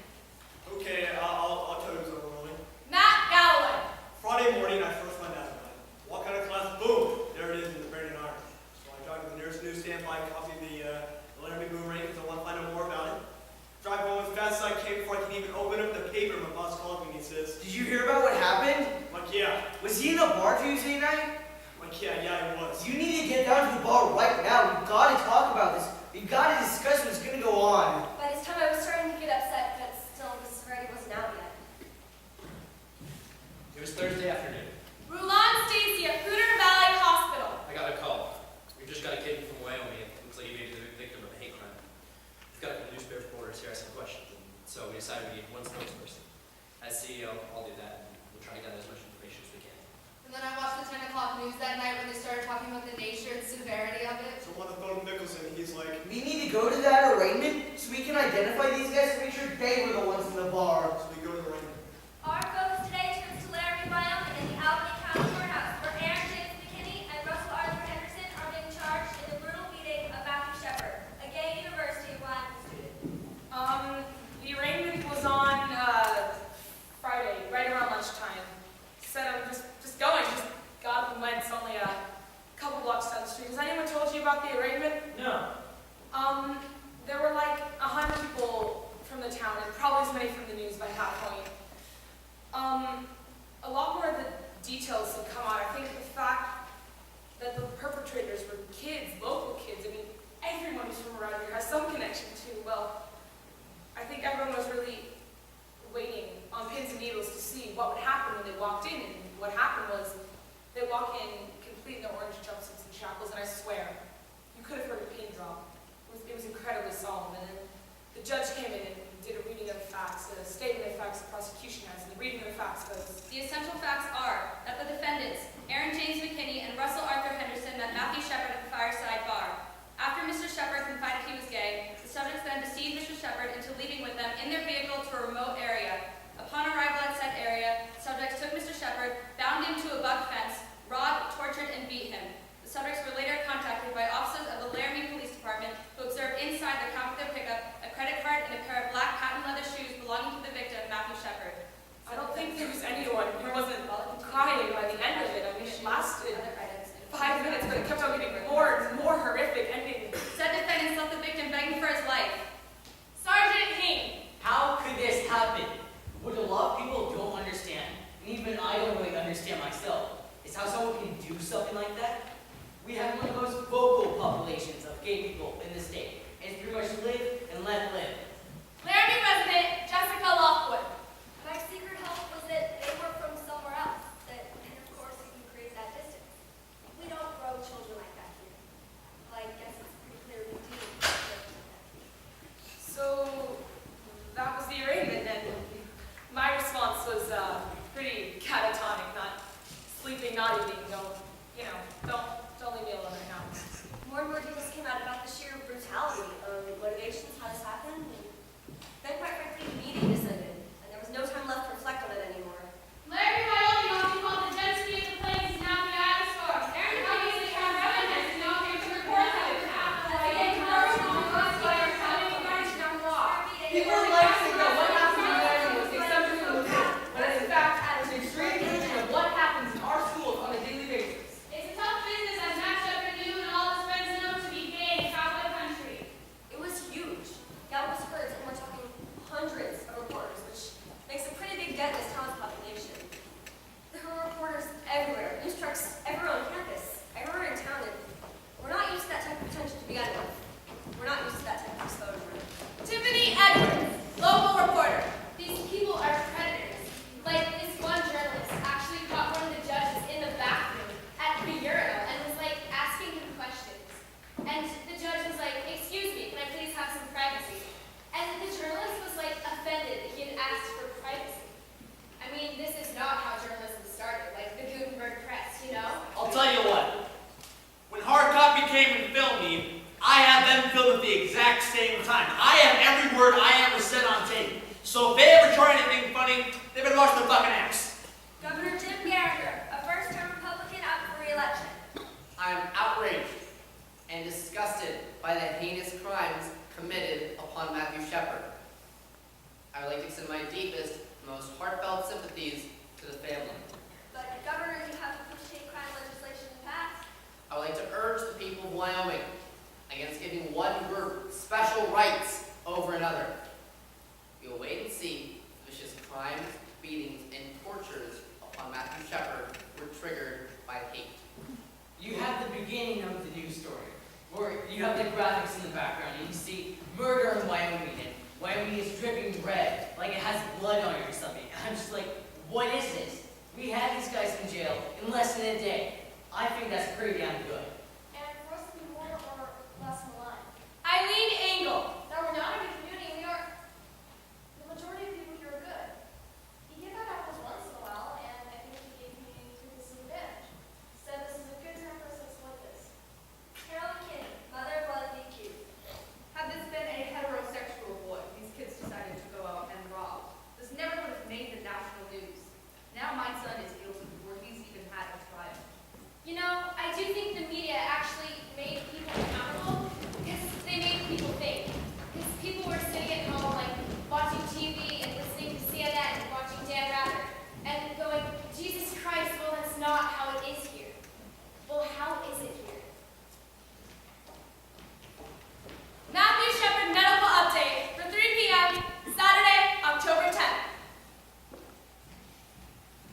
Okay, I'll tell you who's overwhelming. Matt Galloway. Friday morning, I first find out about it. Walk out of class, boom, there it is in the Brandon Iron. So I drive to the nearest newsstand, buy a copy of the Laramie Boomerang because I want to find out more about it. Drive home as fast as I can before I can even open up the paper. My boss calls me and he says, Did you hear about what happened? like, yeah. Was he in the bar Tuesday night? Like, yeah, he was. You need to get down to the bar right now. We've got to talk about this. We've got to discuss what's going to go on. By this time I was starting to get upset, but still the severity wasn't out yet. It was Thursday afternoon. Rulon Stacy at Pooter Valley Hospital. I got a call. We just got a kid from Wyoming. It looks like he may be the victim of a hate crime. We've got a couple newspaper reporters here asking questions, and so we decided we need one spokesperson. As CEO, I'll do that, and we'll try to gather as much information as we can. And then I watched the 10 o'clock news that night when they started talking about the nature and severity of it. So on the phone with Nicholson, he's like, We need to go to that arraignment so we can identify these guys and make sure they were the ones in the bar. so we go to the arraignment. Our focus today turns to Laramie, Wyoming, and the Albany County Courthouse, where Aaron James McKinney and Russell Arthur Henderson are being charged in the brutal beating of Matthew Shepard, a gay University of Wyoming student. The arraignment was on Friday, right around lunchtime. Said I'm just going, just got up and went. It's only a couple blocks down the street. Has anyone told you about the arraignment? No. There were like 100 people from the town, and probably as many from the news by that point. A lot more of the details have come out. I think the fact that the perpetrators were kids, local kids. I mean, everyone who's from around here has some connection to. Well, I think everyone was really waiting on pins and needles to see what would happen when they walked in. And what happened was they walk in complete in their orange jumpsuits and shackles, and I swear, you could have heard a pin drop. It was incredibly solemn. And then the judge came in and did a reading of the facts, a statement of facts the prosecution has, and the reading of the facts goes. The essential facts are that the defendants, Aaron James McKinney and Russell Arthur Henderson, met Matthew Shepard at the Fireside Bar. After Mr. Shepard confided he was gay, the subjects then deceived Mr. Shepard into leaving with them in their vehicle to a remote area. Upon arrival at said area, the subjects took Mr. Shepard, bound him to a buck fence, robbed, tortured, and beat him. The subjects were later contacted by officers of the Laramie Police Department who observed inside the cab of their pickup a credit card and a pair of black patent leather shoes belonging to the victim, Matthew Shepard. I don't think there was anyone who wasn't crying by the end of it. I mean, it lasted 5 minutes, but it kept on getting more and more horrific ending. Said defendants left the victim begging for his life. Sergeant Hain. How could this happen? What a lot of people don't understand, and even I don't really understand myself, is how someone can do something like that. We have one of the most vocal populations of gay people in the state, and it's pretty much live and let live. Laramie resident Jessica Lockwood. My secret hope was that they were from somewhere else, and of course you can create that distance. We don't grow children like that. asked for privacy. I mean, this is not how journalism started, like the Gutenberg press, you know? I'll tell you what. When hard copy came and filmed me, I had them filmed at the exact same time. I have every word I ever said on tape. So if they ever try anything funny, they better watch their fucking ass. Governor Jim Gallagher, a first-term Republican up for re-election. I am outraged and disgusted by the heinous crimes committed upon Matthew Shepard. I would like to extend my deepest, most heartfelt sympathies to the family. But Governor, you have pushed hate crime legislation in the past. I would like to urge the people of Wyoming against giving one group special rights over another. We will wait and see if vicious crimes, beatings, and tortures upon Matthew Shepard were triggered by hate. You have the beginning of the news story, where you have the graphics in the background, and you see murder in Wyoming, and Wyoming is dripping red, like it has blood on it or something. I'm just like, what is this? We had these guys in jail in less than a day. I think that's pretty damn good. And for us to be more or less maligned. Eileen Engel. No, we're not a good community. We are. The majority of people here are good. You give out apples once in a while, and I think you gave me to this advantage. So this is a good time for us to exploit this. Carolyn Kinney, mother of Leslie Q. Had this been a heterosexual boy these kids decided to go out and rob, this never would have made the national news. Now my son is guilty before he's even had a trial. You know, I do think the media actually made people accountable because they made people think. Because people were sitting at home, like, watching TV and listening to CNN and watching Dan Rather and going, Jesus Christ, well, that's not how it is here. Well, how is it here? Matthew Shepard Medical Update for 3 p.m. Saturday, October 10th.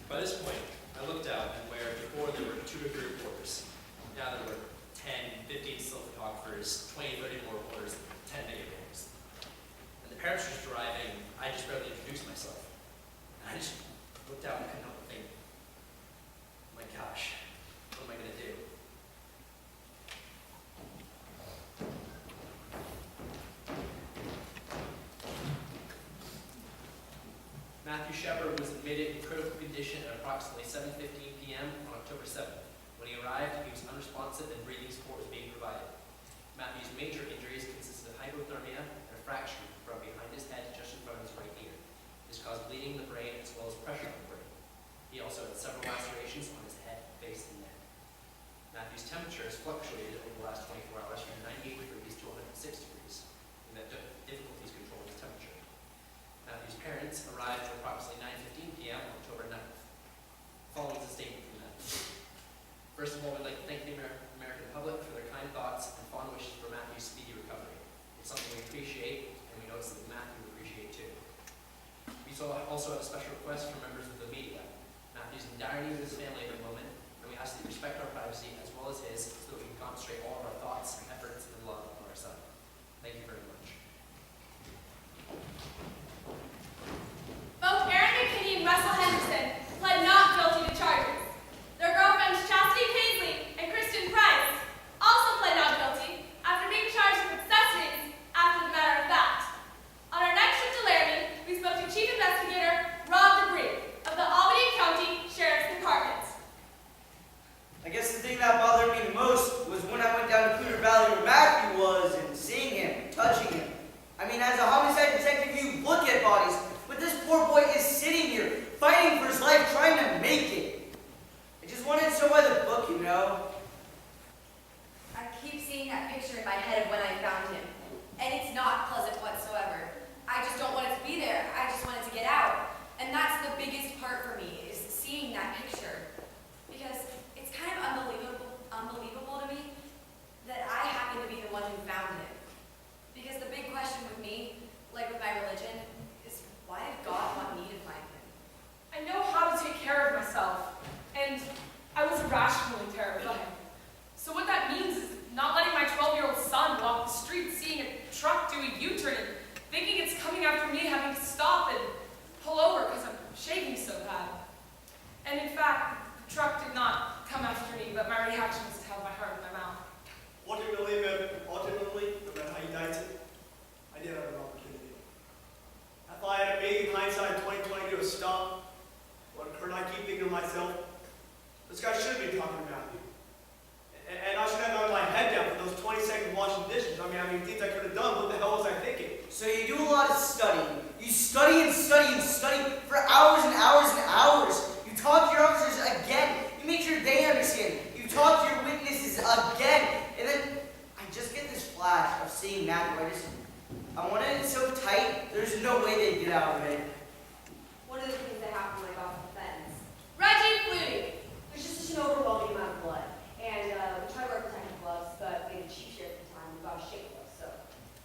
By this point, I looked out and where before there were 2 or 3 reporters. Now there were 10, 15 still photographers, 20, 30 more reporters, and 10 video games. And the parents were just arriving, I just barely introduced myself. And I just looked out and couldn't help but think, oh my gosh, what am I going to do? Matthew Shepard was admitted in critical condition at approximately 7:15 p.m. on October 7th. When he arrived, he was unresponsive and breathing support was being provided. Matthew's major injuries consisted of hypothermia and a fracture from behind his head just in front of his right ear. This caused bleeding in the brain as well as pressure on the brain. He also had several lacerations on his head, face, and neck. Matthew's temperature has fluctuated over the last 24 hours from 98 degrees to 106 degrees, and that difficulties controlling his temperature. Matthew's parents arrived at approximately 9:15 p.m. on October 9th. Following is a statement from Matthew. First of all, we'd like to thank the American public for their kind thoughts and fond wishes for Matthew's speedy recovery. It's something we appreciate, and we know it's something Matthew would appreciate too. We also have a special request from members of the media. Matthew's in dire need of his family at the moment, and we ask that you respect our privacy as well as his so that we can concentrate all of our thoughts and efforts and love on our son. Thank you very much. Both Aaron McKinney and Russell Henderson pled not guilty to charges. Their girlfriends Chastity Paisley and Kristen Price also pled not guilty after being charged with accessories after the matter of fact. On our next trip to Laramie, we spoke to Chief Investigator Rob Debris of the Albany County Sheriff's Department. I guess the thing that bothered me the most was when I went down to Cooter Valley where Matthew was. many things I could have done. What the hell was I thinking? So you do a lot of studying. You study and study and study for hours and hours and hours. You talk to your officers again. You make sure they understand. You talk to your witnesses again. And then I just get this flash of seeing Matthew. I wanted it so tight, there's no way they'd get out of it. One of the things that happened when I got off the fence, Reggie Flutie. there's just such an overwhelming amount of blood. And we tried to wear protective gloves, but we had a chief sheriff at the time who got a shake gloves. So,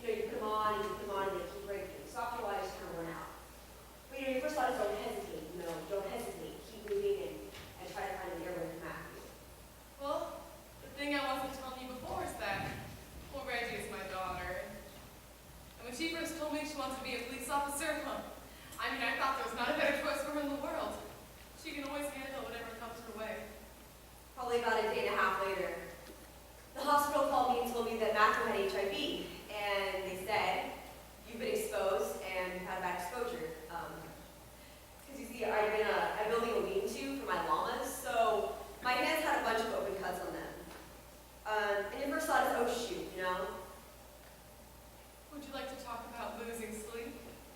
you put them on, and you put them on, and they keep breaking. So after a while, I just kind of worn out. But your first thought is don't hesitate, don't hesitate. Keep moving and try to find an airway for Matthew. Well, the thing I wasn't telling you before is that, well, Reggie is my daughter. And when she first told me she wants to be a police officer, I thought there was not a better choice for her in the world. She can always handle whatever comes her way. Probably about a day and a half later, the hospital called me and told me that Matthew had HIV. And they said, you've been exposed and had bad exposure. Because you see, I'm building a lean-to for my llamas, so my hands had a bunch of open cuts on them. And your first thought is, oh shoot, Would you like to talk about losing sleep?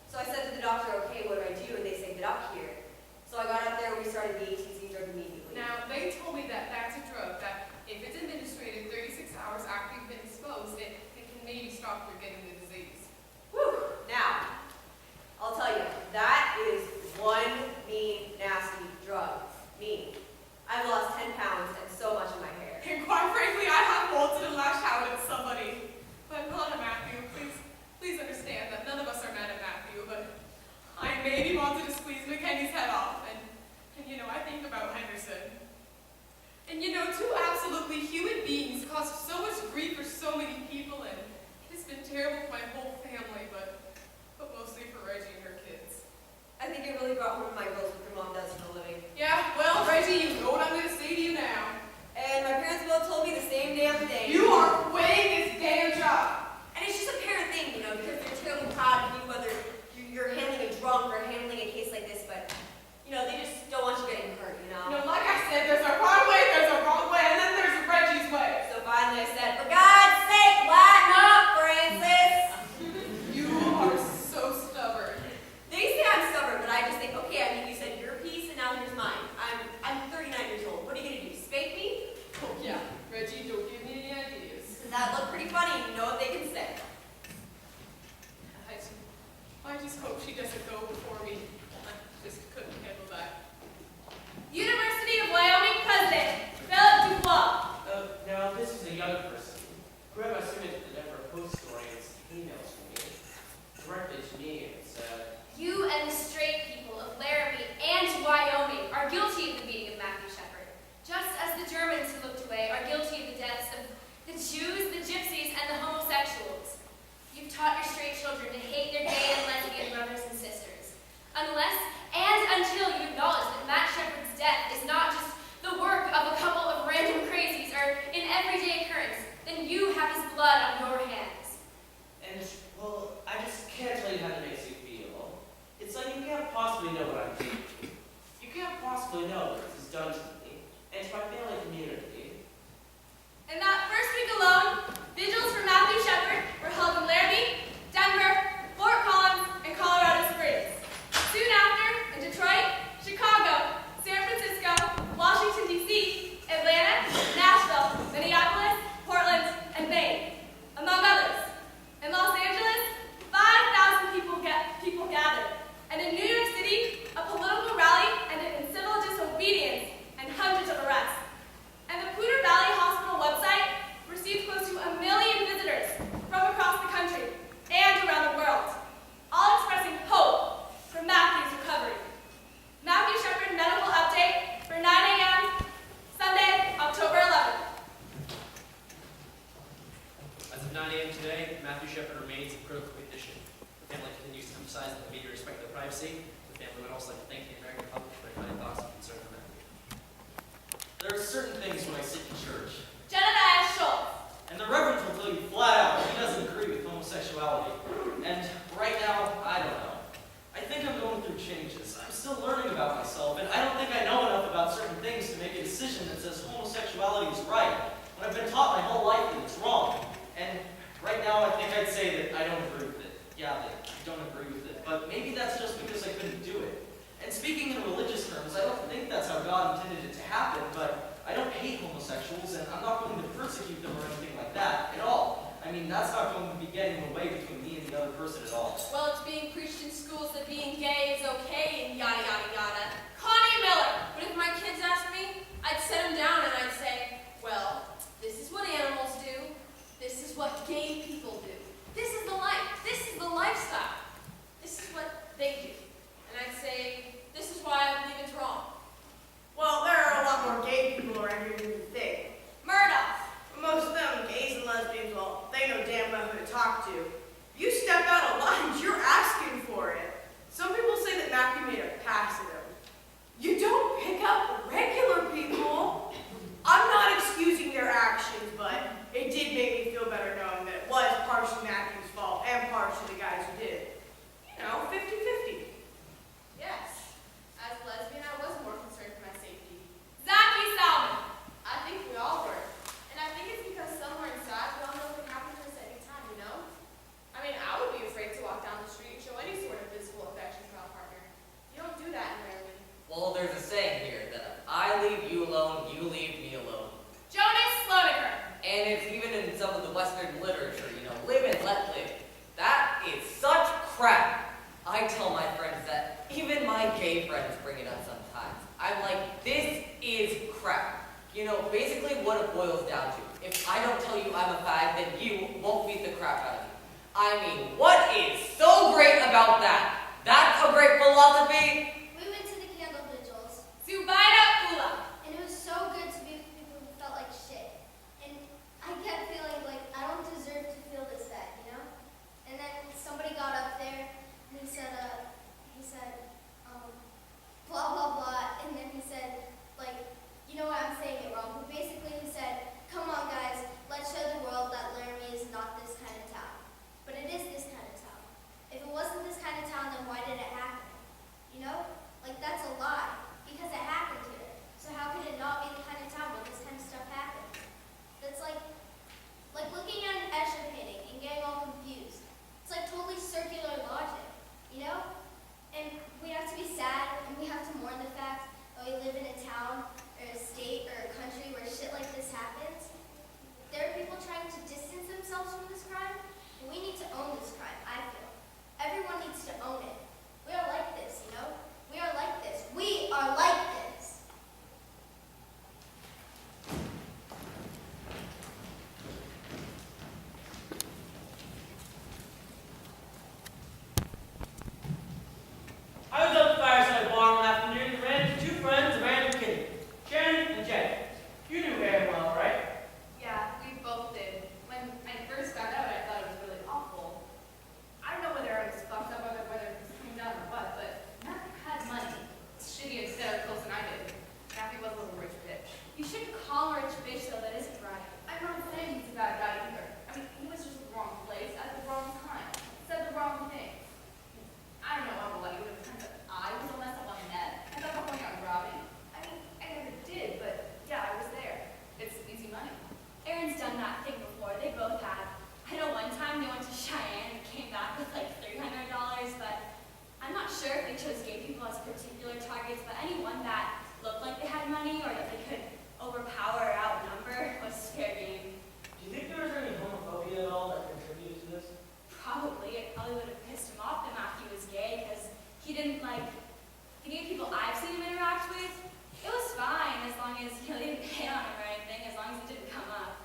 So I said to the doctor, okay, what do I do? And they said, get up here. So I got up there, we started the ATC drug immediately. Now, they told me that that's a drug that if it's administered 36 hours after you've been exposed, it can maybe stop you getting the disease. Whew. Now, I'll tell you, that is one mean, nasty drug. Mean. I've lost 10 pounds and so much of my hair. And quite frankly, I have wanted to lash out at somebody. But not at Matthew. Please understand that none of us are mad at Matthew, but I maybe wanted to squeeze McKenny's head off. And I think about Henderson. And two absolutely human beings cause so much grief for so many people, and it's been terrible for my whole family, but mostly for Reggie and her kids. I think it really brought home my girls what your mom does for a living. Yeah, well, Reggie, you know what I'm going to say to you now. And my parents both told me the same damn thing. You are quitting this damn job. And it's just a parent thing, because they're terribly proud of you, whether you're handling a drunk or handling a case like this, but, they just don't want you getting hurt, Like I said, there's a right way, there's a wrong way, and then there's Reggie's way. So finally I said, for God's sake, lighten up, Francis! You are so stubborn. They say I'm stubborn, but I just think, okay, you said your piece, and now here's mine. I'm 39 years old. What are you going to do, spank me? Oh, yeah. Reggie, don't give me any ideas. That looked pretty funny, you know what they can say. I just hope she doesn't go before me. I just couldn't handle that. University of Wyoming President, Philip Dubois. Now, this is a young person who read my submit to the Denver Post story and emails from me, directly to me, and said, You and the straight people of Laramie and Wyoming are guilty of the beating of Matthew Shepard, just as the Germans who looked away are guilty of the deaths of the Jews, the gypsies, and the homosexuals. You've taught your straight children to hate their gay and lesbian brothers and sisters. Unless and until you acknowledge that Matt Shepard's death is not just the work of a couple of random crazies or an everyday occurrence, then you have his blood on your hands. and, well, I just can't tell you how that makes you feel. It's like you can't possibly know what I'm thinking. You can't possibly know what this has done to me and to my family community. In that first week alone, vigils for Matthew Shepard were held in Laramie, Denver, Fort Collins, and Colorado Springs. Soon after, in Detroit, Chicago, San Francisco, Washington, D.C., Atlanta, Nashville, Minneapolis, Portland, and Maine, among others. In Los Angeles, 5,000 people gathered, and in New York City, a political rally ended in civil disobedience and hundreds of arrests. And the Poudre Valley Hospital website received close to 1 million visitors from across the country and around the world, all expressing hope for Matthew's recovery. Matthew Shepard Medical Update for 9 a.m. Sunday, October 11th. As of 9 a.m. today, Matthew Shepard remains in critical condition. The family continues to emphasize that the media respect their privacy. The family would also like to thank the American public for their kind thoughts and concern for Matthew. There are certain things when I sit in church, Jedediah Schultz. and the Reverend will tell you flat out he doesn't agree with homosexuality. And right now, I don't know. I think I'm going through changes. I'm still learning about myself, and I don't think I know enough about certain things to make a decision that says homosexuality is right, when I've been taught my whole life that it's wrong. And right now, I think I I'd say that I don't agree with it. Yeah, that I don't agree with it. But maybe that's just because I couldn't do it. And speaking in religious terms, I don't think that's how God intended it to happen, but I don't hate homosexuals, and I'm not going to persecute them or anything like that at all. I mean, that's not going to be getting in the way between me and the other person at all. Well, it's being preached in schools that being gay is okay and yada yada yada. Connie Miller! But if my kids asked me, I'd set them down and I'd say, well, this is what animals do. This is what gay people do. This is the life. This is the lifestyle. This is what they do. And I'd say, this is why I believe it's wrong. Well, there are a lot more gay people around here than you think. Murdoch! Most of them, gays and lesbians, well, they know damn well who to talk to. You step out of line, you're asking for it. Some people say that Matthew made a pass at him. You don't pick up regular people. I'm not excusing their actions, but it did make me feel better knowing that it was partially Matthew's fault and partially the guys who did it. You know, 50-50. Yes. As a lesbian, I was more concerned for my safety. Zaki Salmon. I think we all were. And I think it's because somewhere inside, we all know what can happen to us at any time, you know? I mean, I would be afraid to walk down the street and show any sort of physical affection to my partner. You don't do that in Laramie. Well, there's a saying here that if I leave you alone, you leave me alone. Jonas Slonaker. And it's even in some of the Western literature, you know, live and let live. That is such crap. I tell my friends that, even my gay friends bring it up sometimes. I'm like, this is crap. You know, basically what it boils down to. If I don't tell you I'm a fag, then you won't beat the crap out of me. I mean, what is so great about that? That's a great philosophy. We went to the candle vigils, Zubaida Ula. and it was so good to be with people who felt like shit. And I kept feeling like I don't deserve to feel this bad, you know? And then somebody got up there and he said, blah, blah, blah. And then he said, like, you know what, I'm saying it wrong. But basically he said, come on guys, let's show the world that Laramie is not this kind of town. But it is this kind of town. If it wasn't this kind of town, then why did it happen? You know? Like, that's a lie. Because it happened here. So how could it not be the kind of town where this kind of stuff happens? That's like looking at an Escher painting and getting all confused. It's like totally circular logic, you know? And we have to be sad and we have to mourn the fact that we live in a town or a state or a country where shit like this happens. There are people trying to distance themselves from this crime, and we need to own this crime, I feel. Everyone needs to own it. We are like this, you know? We are like this. We are like this. I was at the fireside bar one afternoon and ran into two friends of Aaron and Kitty, Sharon and Jay. You knew Aaron well, right? Yeah, we both did. When I first found out, I thought it was really awful. I don't know whether I was fucked up, whether it was coming down or what, but Matthew had money. Shitty and better clothes than I did. Matthew was a little rich bitch. You shouldn't call him a rich bitch, though. That isn't right. I'm not saying he's a bad guy either. I mean, he was just at the wrong place at the wrong time. Said the wrong things. I don't know how to let you, but it turns out I was all messed up on net. I thought about going out robbing. I mean, I never did, but yeah, I was there. It's easy money. Aaron's done that thing before. They both have. I know one time they went to Cheyenne and came back with like $300, but I'm not sure if they chose gay people as particular targets, but anyone that looked like they had money or that they could overpower or outnumber was fair game. Do you think there was any homophobia at all that contributed to this? Probably. It probably would have pissed him off that Matthew was gay because he didn't like the gay people I've seen him interact with. It was fine as long as they didn't hit on him or anything, as long as it didn't come up.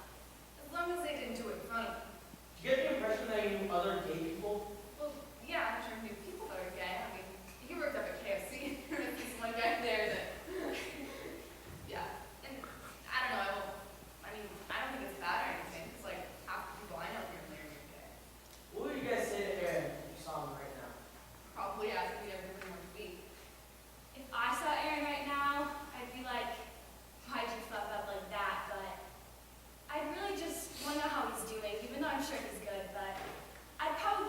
As long as they didn't do it in front of him. Did you get the impression that you knew other gay people? Well, yeah, I'm sure he knew people that are gay. I mean, he worked up at KFC. There's one guy there that, yeah. And I don't know, I mean, I don't think it's bad or anything. It's like half the people I know here in Laramie are gay. What would you guys say to Aaron if you saw him right now? Probably ask if he ever did more to eat. If I saw Aaron right now, I'd be like, why'd you fuck up like that? But I'd really just want to know how he's doing, even though I'm sure he's good. But I'd probably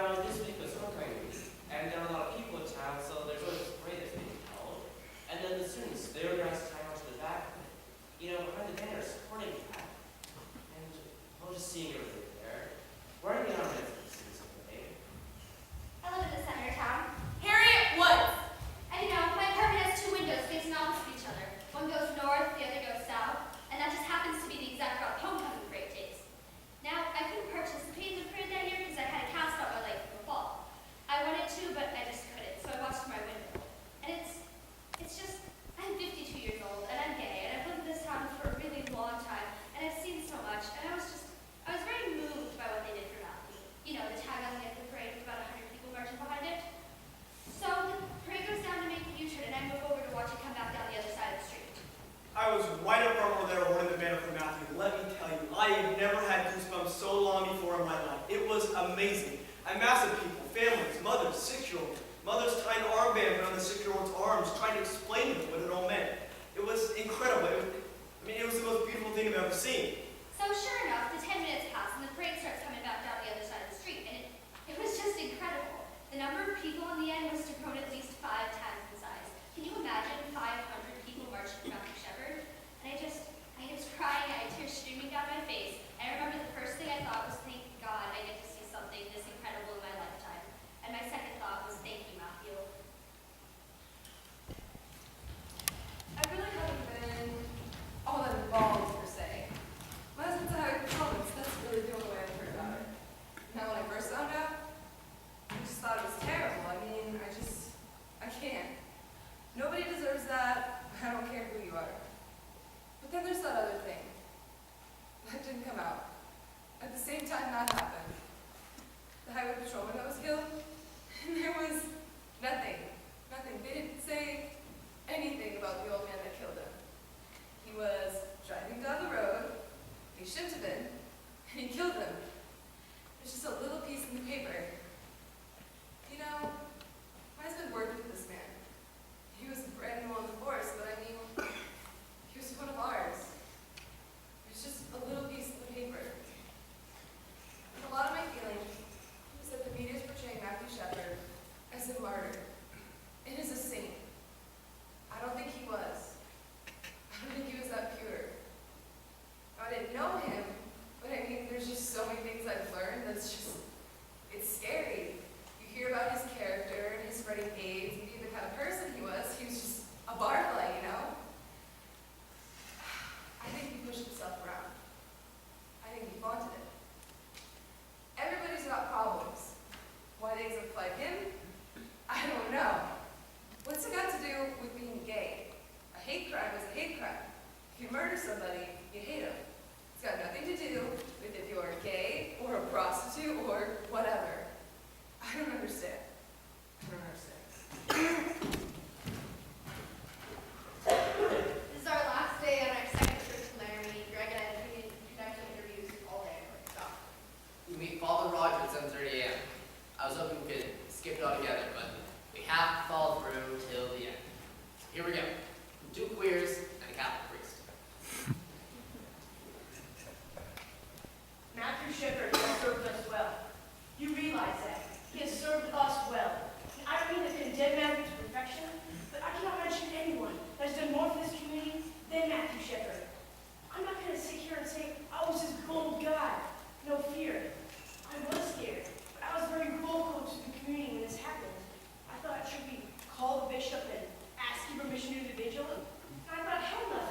know, this week was homecoming week, and there were a lot of people in town, so there's always a parade that's being held. And then the students, they organized to hang out to the back of it. You know, behind the banner, supporting that. And I was just seeing everything there. Wearing the ornaments of the students of the day. I live in the center of town. Harriet Woods. And you know, my apartment has two windows facing opposite each other. One goes north, the other goes south, and that just happens to be the exact route homecoming parade takes. Now, I couldn't participate in the parade that year because I had a cast on my leg from the fall. I wanted to, but I just couldn't, so I watched from my window. And it's just, I'm 52 years old, and I'm gay, and I've lived in this town for a really long time, and I've seen so much, and I was very moved by what they did for Matthew. You know, the tag on the end of the parade with about 100 people marching behind it. So the parade goes down to make the U-turn, and I move over to watch it come back down the other side of the street. I was right up front over there holding the banner for Matthew. Let me tell you, I have never had goosebumps so long before in my life. It was amazing. A mass of people, families, mothers, 6-year-olds. Mothers tying armbands around the 6-year-old's arms, trying to explain to them what it all meant. It was incredible. It was the most beautiful thing I've ever seen. So sure enough, the 10 minutes pass, and the parade starts coming back down the other side of the street, and it was just incredible. The number of people in the end must have grown at least 5 times in size. Can you imagine 500 people marching for Matthew Shepard? And I was crying, I had tears streaming down my face. I remember the first thing I thought was, thank God I get to see something this incredible in my lifetime. And my second thought was, thank you, Matthew. I really haven't been all that involved, per se. My husband's a Howard Comics, that's really the only way I've heard about it. Now, when I first found out, I just thought it was terrible. I mean, I can't. Nobody deserves that. I don't care who you are. But then there's that other thing. That didn't come out. At the same time that happened, the highway patrolman that was killed, and there was nothing. They didn't say anything about the old man that killed him. He was driving down the road, he shouldn't have been, and he killed him. There's just a little piece in the paper. You know, my husband worked with this man. He was brand new on the force, but I mean, he was one of ours. There's just a little piece in the paper. And a lot of my feeling was that the media's portraying Matthew Shepard as a martyr and as a saint. I don't think he was. I don't think he was that pure. I didn't know him, but I mean, there's just so many things I've learned that's just, it's scary. You hear about his character and his spreading AIDS and being the kind of person he was just a barfly, you know? I think he pushed himself around. I think he flaunted it. Everybody's got problems. Why they exemplify him? I don't know. What's it got to do with being gay? A hate crime is a hate crime. If you murder somebody, you hate them. It's got nothing to do with if you're gay or a prostitute or whatever. I don't understand. This is our last day on our second trip to Laramie. Greg and I have been conducting interviews all day. We meet Father Roger at 7:30 a.m. I was hoping we could skip it all together, but we have to follow through till the end. Here we go. 2 queers and a Catholic priest. Matthew Shepard has served us well. You realize that. He has served us well. And I don't mean to condemn Matthew to perfection, but I cannot mention anyone that has done more for this community than Matthew Shepard. I'm not going to sit here and say I was his bold guy. No fear. I was scared, but I was very vocal to the community when this happened. I thought, should we call the bishop and ask him permission to do the vigil? And I thought, hell no.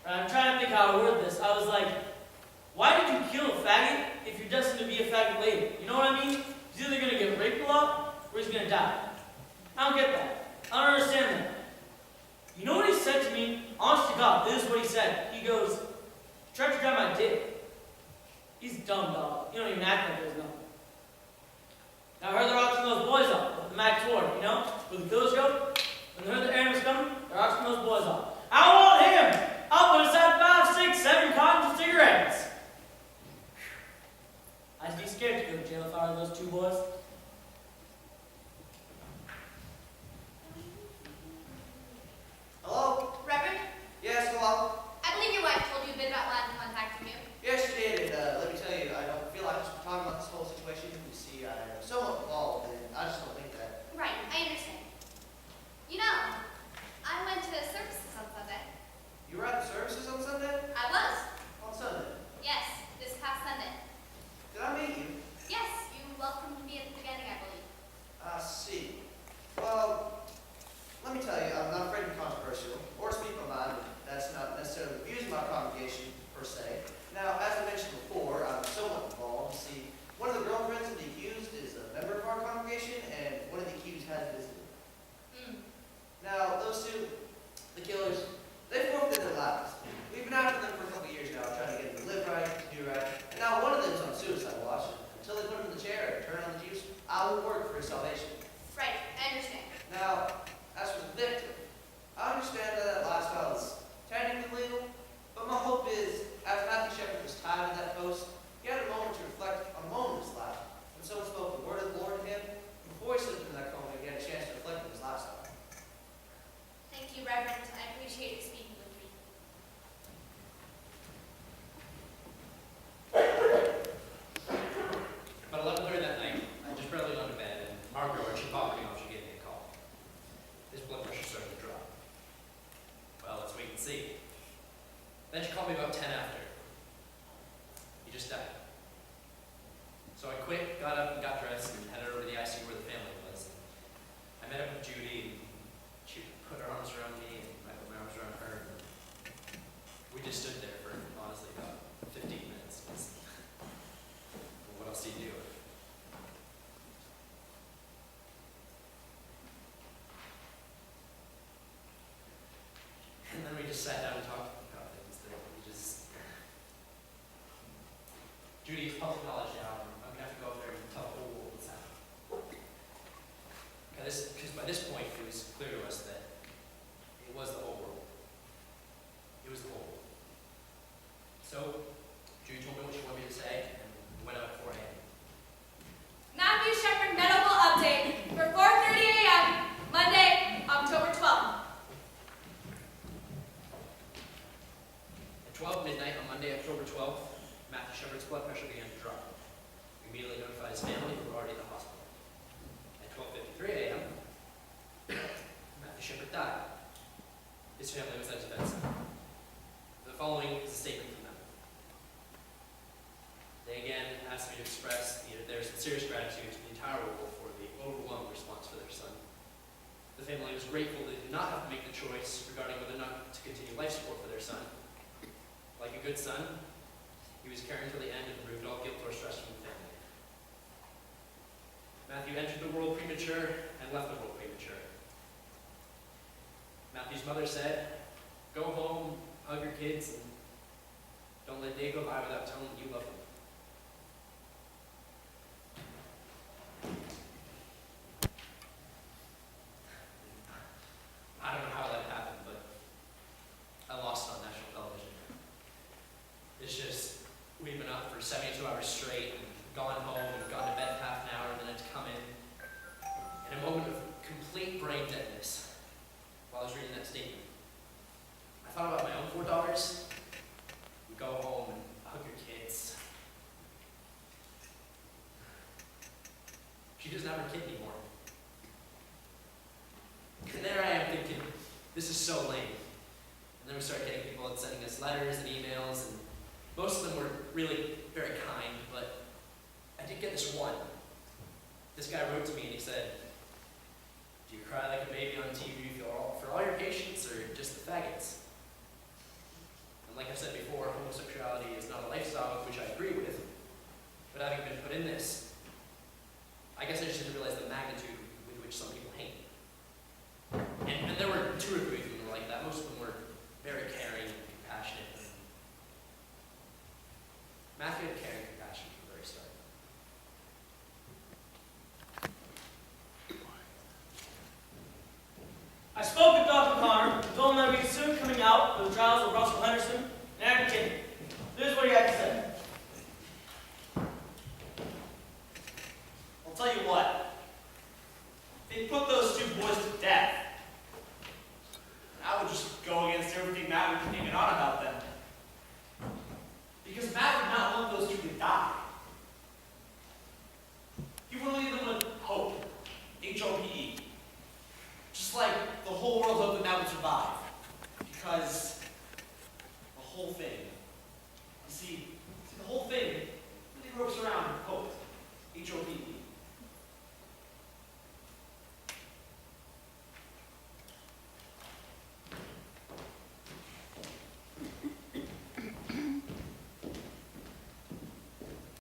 And I'm trying to think how I word this. I was like, why did you kill a faggot if you're destined to be a faggot later? You know what I mean? He's either gonna get raped a lot or he's gonna die. I don't get that. I don't understand that. You know what he said to me? Honest to God, this is what he said. He goes, tried to grab my dick. He's dumb, dog. You don't even act like there's nothing. Now I heard they're auctioning those boys off with the Mac Tour, you know? With the killers go. When they heard the Aaron was coming, they're auctioning those boys off. I want him! I'll put aside 5, 6, 7 cartons of cigarettes. I'd be scared to go to jail if I were those 2 boys. Hello? Reverend, Yes, hello? I believe your wife told you a bit about Latin contacting you. Yes, she did, and let me tell you, I don't feel like I should be talking about this whole situation. You see, I'm somewhat involved, and I just don't think that. Right, I understand. You know, I went to services on Sunday. You were at the services on Sunday? I was. On Sunday? Yes, this past Sunday. Did I meet you? Yes, you welcomed me at the beginning, I believe. I see. Well, let me tell you, I'm not afraid to be controversial or speak my mind. That's not necessarily the views of my congregation, per se. Now, as I mentioned before, I'm somewhat involved. You see, one of the girlfriends of the accused is a member of our congregation, and one of the accused has visited. Now, those 2, the killers, they forfeited their lives. We've been after them for a couple of years now, trying to get them to live right, to do right, and now one of them is on suicide watch. Until they put him in the chair and turn on the juice, I will work for his salvation. Right, I understand. Now, as for the victim, I understand that lifestyle is technically legal, but my hope is, as Matthew Shepard was tied to that post, he had a moment to reflect on a moment of his life. When someone spoke the word of the Lord to him, before he slipped into that coma, he had a chance to reflect on his lifestyle. Thank you, Reverend. I appreciate you speaking with me. About 11:30 that night, I just barely gone to bed, and Margaret, when she popped me off, she gave me a call. His blood pressure started to drop. Well, let's wait and see. Then she called me about 10 after. He just died. So I quit, got up, and got dressed, and headed over to the ICU where the family was. I met up with Judy, and she put her arms around me, and I put my arms around her. And we just stood there for, honestly, about 15 minutes. What else do you do? And then we just sat down and talked about things that we just... Judy's public knowledge now. I'm going to have to go up there and tell the whole world what's happening. Because by this point, it was clear to us that it was the whole world. It was the whole world. So, Judy told me what she wanted me to say, and we went out before I had. Matthew Shepard medical update for 4:30 a.m. Monday, October 12th. At 12 midnight on Monday, October 12th, Matthew Shepard's blood pressure began to drop. We immediately notified his family who were already at the hospital. At 12:53 a.m., Matthew Shepard died. His family was at his bedside. The following is a statement from them. They again asked me to express their sincerest gratitude to the entire world for the overwhelming response for their son. The family was grateful they did not have to make the choice regarding whether or not to continue life support for their son. Like a good son, he was caring till the end and removed all guilt or stress from the family. Matthew entered the world premature and left the world premature. Matthew's mother said, "Go home, hug your kids, and don't let a day go by without telling them you love them." I don't know how that happened, but I lost it on national television. It's just, we've been up for 72 hours straight, and gone home, and gone to bed for half an hour, and then it's come in a moment of complete brain deadness while I was reading that statement. I thought about my own 4 daughters. We go home and hug your kids. She doesn't have her kid anymore. And there I am thinking, this is so lame. And then we started getting people sending us letters and emails, and most of them were really very kind, but I did get this one. This guy wrote to me and he said, "Do you cry like a baby on TV for all your patients or just the faggots?" homosexuality is not a lifestyle with which I agree with, but having been put in this, I guess I just didn't realize the magnitude with which some people hate. And there were 2 or 3 of them like that. Most of them were very caring and compassionate. And Matthew had caring and compassion from the very start. I spoke with Dr. Connor and told him that we'd be soon coming out with the trials of Russell Henderson and Aaron Kinney. This is what he had to say. I'll tell you what. They put those 2 boys to death. I would just go against everything Matt would be hanging on about them. Because Matt would not want those 2 to die. He would leave them with hope. H-O-P-E. Just like the whole world hoped that Matt would survive.